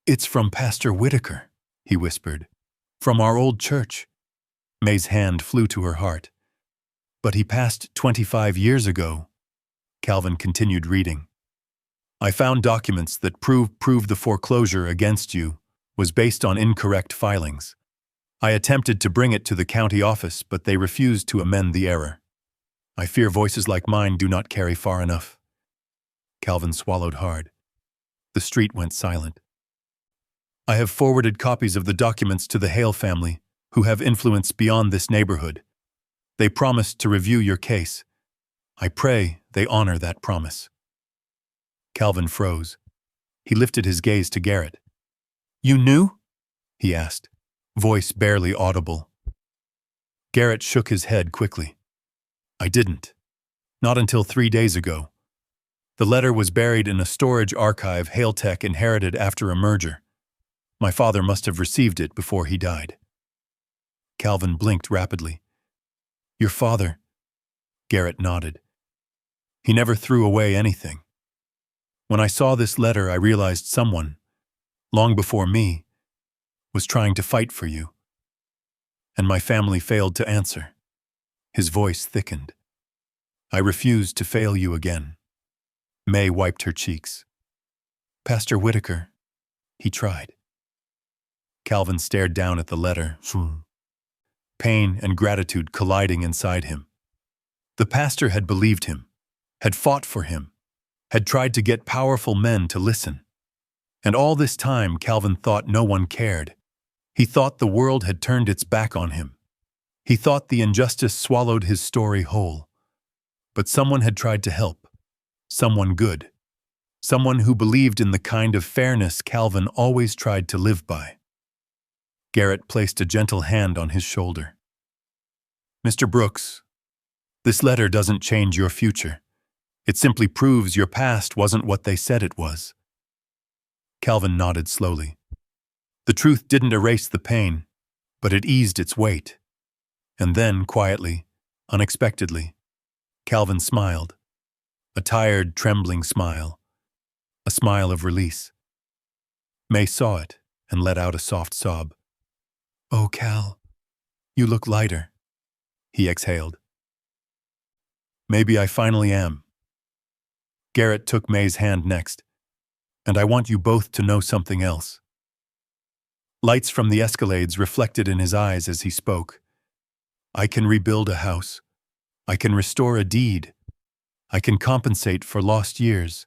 "It's from Pastor Whitaker," he whispered. "From our old church." May's hand flew to her heart. "But he passed 25 years ago." Calvin continued reading. "I found documents that prove the foreclosure against you was based on incorrect filings. I attempted to bring it to the county office, but they refused to amend the error. I fear voices like mine do not carry far enough." Calvin swallowed hard. The street went silent. "I have forwarded copies of the documents to the Hale family, who have influence beyond this neighborhood. They promised to review your case. I pray they honor that promise." Calvin froze. He lifted his gaze to Garrett. "You knew?" he asked, voice barely audible. Garrett shook his head quickly. "I didn't. Not until 3 days ago. The letter was buried in a storage archive Hale Tech inherited after a merger. My father must have received it before he died." Calvin blinked rapidly. "Your father?" Garrett nodded. "He never threw away anything. When I saw this letter, I realized someone, long before me, was trying to fight for you. And my family failed to answer." His voice thickened. "I refuse to fail you again." May wiped her cheeks. "Pastor Whitaker," he tried. Calvin stared down at the letter, pain and gratitude colliding inside him. The pastor had believed him, had fought for him, had tried to get powerful men to listen. And all this time, Calvin thought no one cared. He thought the world had turned its back on him. He thought the injustice swallowed his story whole. But someone had tried to help. Someone good. Someone who believed in the kind of fairness Calvin always tried to live by. Garrett placed a gentle hand on his shoulder. "Mr. Brooks, this letter doesn't change your future. It simply proves your past wasn't what they said it was." Calvin nodded slowly. The truth didn't erase the pain, but it eased its weight. And then, quietly, unexpectedly, Calvin smiled. A tired, trembling smile. A smile of release. May saw it and let out a soft sob. "Oh, Cal, you look lighter," he exhaled. "Maybe I finally am." Garrett took May's hand next. "And I want you both to know something else." Lights from the Escalades reflected in his eyes as he spoke. "I can rebuild a house. I can restore a deed. I can compensate for lost years.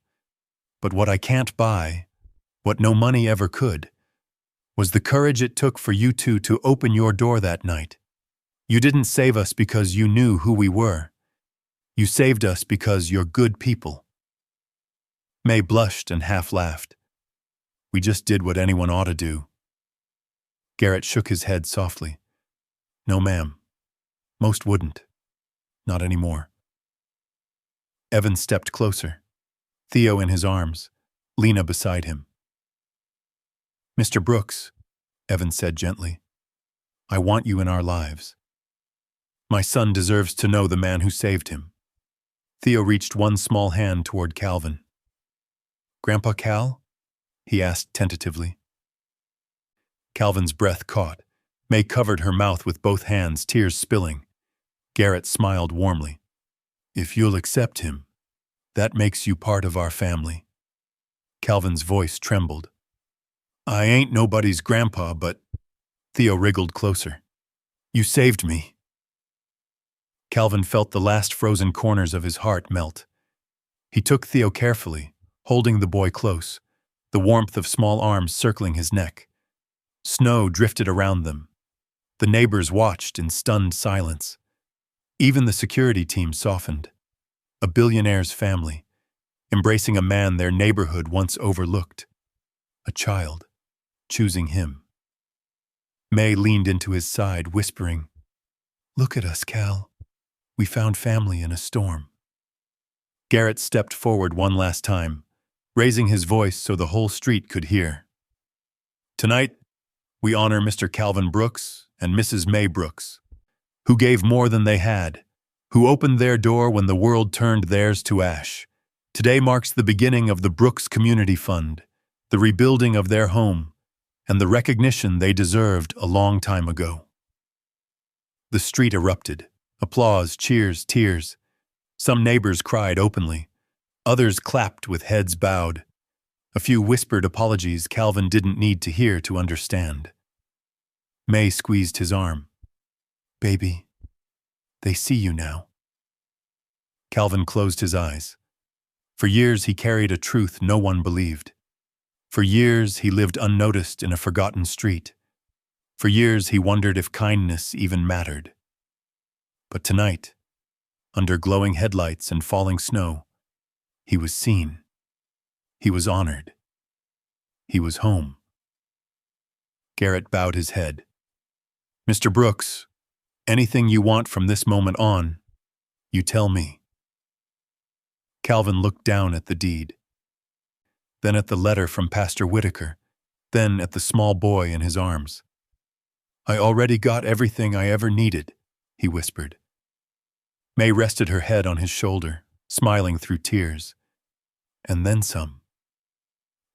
But what I can't buy, what no money ever could, was the courage it took for you two to open your door that night. You didn't save us because you knew who we were. You saved us because you're good people." May blushed and half laughed. "We just did what anyone ought to do." Garrett shook his head softly. "No, ma'am. Most wouldn't. Not anymore." Evan stepped closer. Theo in his arms, Lena beside him. "Mr. Brooks," Evan said gently, "I want you in our lives. My son deserves to know the man who saved him." Theo reached one small hand toward Calvin. "Grandpa Cal?" he asked tentatively. Calvin's breath caught. May covered her mouth with both hands, tears spilling. Garrett smiled warmly. "If you'll accept him, that makes you part of our family." Calvin's voice trembled. "I ain't nobody's grandpa, but—" Theo wriggled closer. "You saved me." Calvin felt the last frozen corners of his heart melt. He took Theo carefully, holding the boy close, the warmth of small arms circling his neck. Snow drifted around them. The neighbors watched in stunned silence. Even the security team softened. A billionaire's family, embracing a man their neighborhood once overlooked. A child, choosing him. May leaned into his side, whispering, "Look at us, Cal. We found family in a storm." Garrett stepped forward one last time, raising his voice so the whole street could hear. "Tonight, we honor Mr. Calvin Brooks and Mrs. May Brooks, who gave more than they had, who opened their door when the world turned theirs to ash. Today marks the beginning of the Brooks Community Fund, the rebuilding of their home, and the recognition they deserved a long time ago." The street erupted. Applause, cheers, tears. Some neighbors cried openly. Others clapped with heads bowed. A few whispered apologies Calvin didn't need to hear to understand. May squeezed his arm. "Baby, they see you now." Calvin closed his eyes. For years he carried a truth no one believed. For years he lived unnoticed in a forgotten street. For years he wondered if kindness even mattered. But tonight, under glowing headlights and falling snow, he was seen. He was honored. He was home. Garrett bowed his head. "Mr. Brooks, anything you want from this moment on, you tell me." Calvin looked down at the deed, then at the letter from Pastor Whitaker, then at the small boy in his arms. "I already got everything I ever needed," he whispered. May rested her head on his shoulder, smiling through tears. And then some.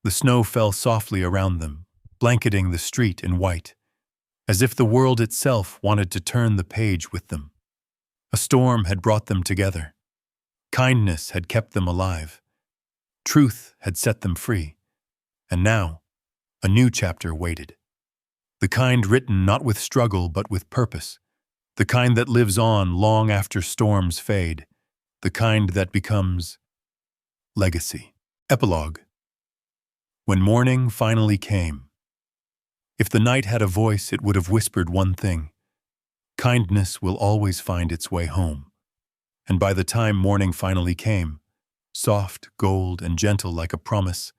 The snow fell softly around them, blanketing the street in white, as if the world itself wanted to turn the page with them. A storm had brought them together. Kindness had kept them alive. Truth had set them free. And now, a new chapter waited. The kind written not with struggle but with purpose. The kind that lives on long after storms fade. The kind that becomes legacy. Epilogue. When morning finally came. If the night had a voice, it would have whispered one thing. Kindness will always find its way home. And by the time morning finally came, soft, gold, and gentle like a promise,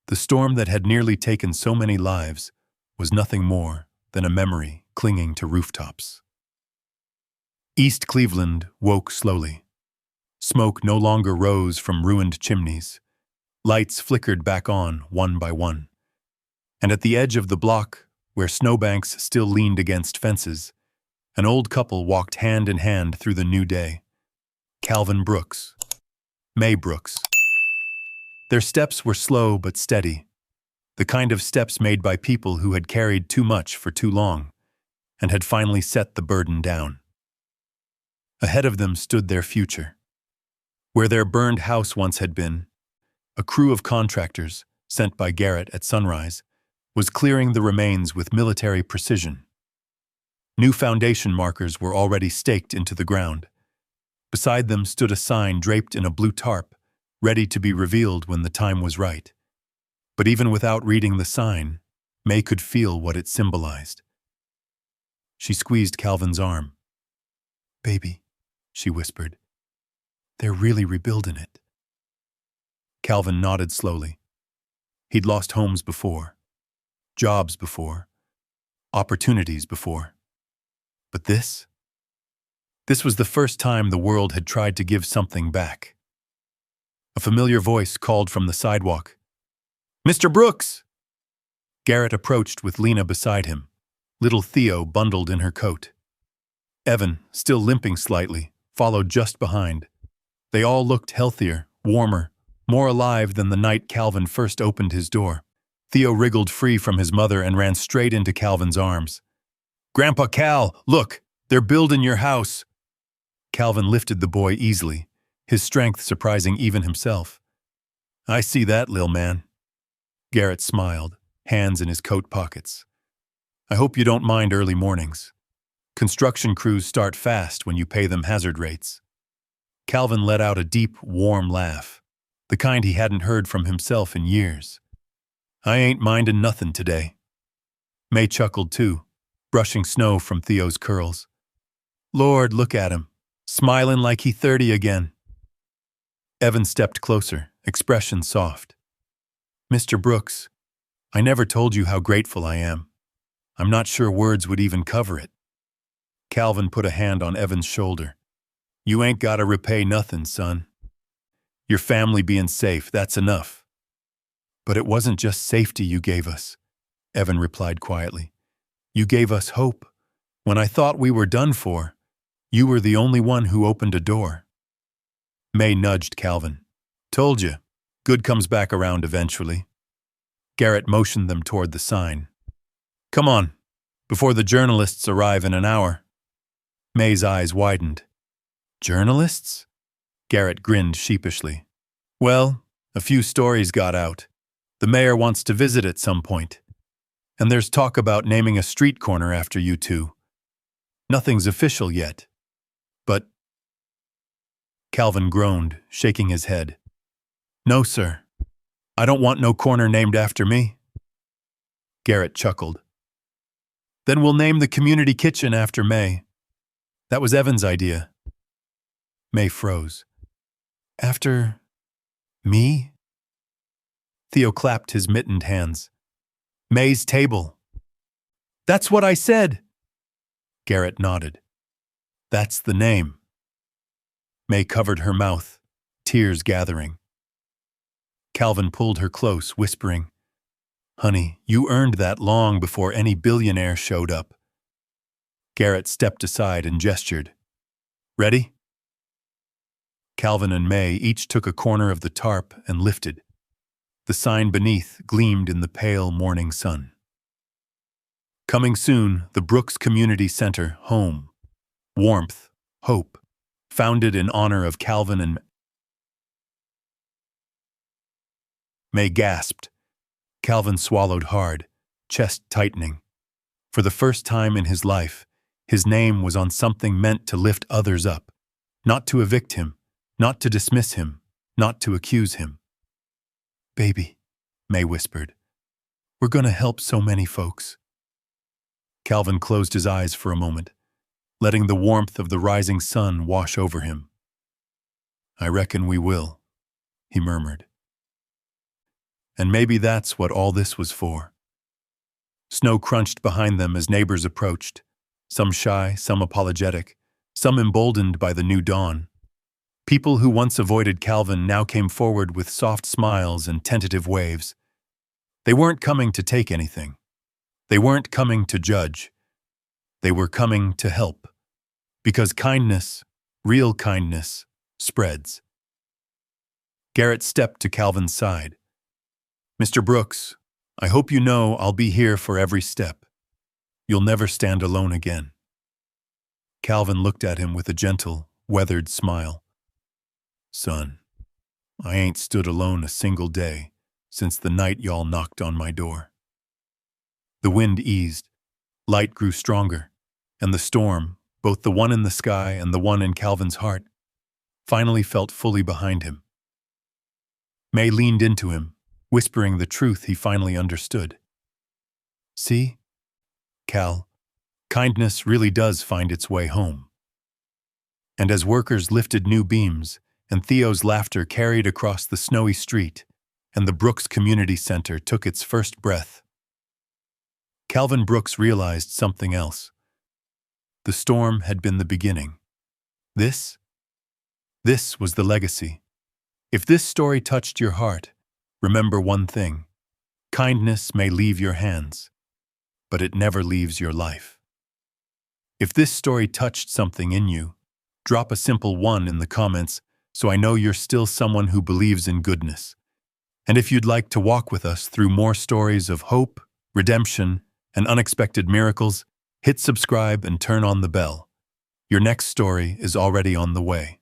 the storm that had nearly taken so many lives was nothing more than a memory clinging to rooftops. East Cleveland woke slowly. Smoke no longer rose from ruined chimneys. Lights flickered back on one by one. And at the edge of the block, where snowbanks still leaned against fences, an old couple walked hand in hand through the new day. Calvin Brooks, May Brooks. Their steps were slow but steady, the kind of steps made by people who had carried too much for too long and had finally set the burden down. Ahead of them stood their future. Where their burned house once had been, a crew of contractors, sent by Garrett at sunrise, was clearing the remains with military precision. New foundation markers were already staked into the ground. Beside them stood a sign draped in a blue tarp, ready to be revealed when the time was right. But even without reading the sign, May could feel what it symbolized. She squeezed Calvin's arm. "Baby," she whispered, "they're really rebuilding it." Calvin nodded slowly. He'd lost homes before, jobs before, opportunities before. But this was the first time the world had tried to give something back. A familiar voice called from the sidewalk. "Mr. Brooks!" Garrett approached with Lena beside him, little Theo bundled in her coat. Evan, still limping slightly, followed just behind. They all looked healthier, warmer, more alive than the night Calvin first opened his door. Theo wriggled free from his mother and ran straight into Calvin's arms. "Grandpa Cal, look! They're building your house!" Calvin lifted the boy easily, his strength surprising even himself. "I see that, lil' man." Garrett smiled, hands in his coat pockets. "I hope you don't mind early mornings. Construction crews start fast when you pay them hazard rates." Calvin let out a deep, warm laugh, the kind he hadn't heard from himself in years. "I ain't mindin' nothin' today." May chuckled too, brushing snow from Theo's curls. "Lord, look at him, smilin' like he 30 again." Evan stepped closer, expression soft. "Mr. Brooks, I never told you how grateful I am. I'm not sure words would even cover it." Calvin put a hand on Evan's shoulder. "You ain't gotta repay nothin', son. Your family being safe, that's enough." "But it wasn't just safety you gave us," Evan replied quietly. "You gave us hope. When I thought we were done for, you were the only one who opened a door." May nudged Calvin. "Told you, good comes back around eventually." Garrett motioned them toward the sign. "Come on, before the journalists arrive in an hour." May's eyes widened. "Journalists?" Garrett grinned sheepishly. "Well, a few stories got out. The mayor wants to visit at some point. And there's talk about naming a street corner after you two. Nothing's official yet. But—" Calvin groaned, shaking his head. "No, sir. I don't want no corner named after me." Garrett chuckled. "Then we'll name the community kitchen after May. That was Evan's idea." May froze. "After me?" Theo clapped his mittened hands. "May's table." "That's what I said." Garrett nodded. "That's the name." May covered her mouth, tears gathering. Calvin pulled her close, whispering, "Honey, you earned that long before any billionaire showed up." Garrett stepped aside and gestured. "Ready?" Calvin and May each took a corner of the tarp and lifted. The sign beneath gleamed in the pale morning sun. Coming soon, the Brooks Community Center, home. Warmth, hope, founded in honor of Calvin and May gasped. Calvin swallowed hard, chest tightening. For the first time in his life, his name was on something meant to lift others up, not to evict him, not to dismiss him, not to accuse him. "Baby," May whispered, "we're gonna help so many folks." Calvin closed his eyes for a moment. letting the warmth of the rising sun wash over him. "I reckon we will," he murmured. And maybe that's what all this was for. Snow crunched behind them as neighbors approached, some shy, some apologetic, some emboldened by the new dawn. People who once avoided Calvin now came forward with soft smiles and tentative waves. They weren't coming to take anything. They weren't coming to judge. They were coming to help. Because kindness, real kindness, spreads. Garrett stepped to Calvin's side. "Mr. Brooks, I hope you know I'll be here for every step. You'll never stand alone again." Calvin looked at him with a gentle, weathered smile. "Son, I ain't stood alone a single day since the night y'all knocked on my door." The wind eased, light grew stronger, and the storm, both the one in the sky and the one in Calvin's heart, finally felt fully behind him. May leaned into him, whispering the truth he finally understood. "See, Cal, kindness really does find its way home." And as workers lifted new beams, and Theo's laughter carried across the snowy street, and the Brooks Community Center took its first breath, Calvin Brooks realized something else. The storm had been the beginning. This was the legacy. If this story touched your heart, remember one thing: kindness may leave your hands, but it never leaves your life. If this story touched something in you, drop a simple 1 in the comments so I know you're still someone who believes in goodness. And if you'd like to walk with us through more stories of hope, redemption, and unexpected miracles, hit subscribe and turn on the bell. Your next story is already on the way.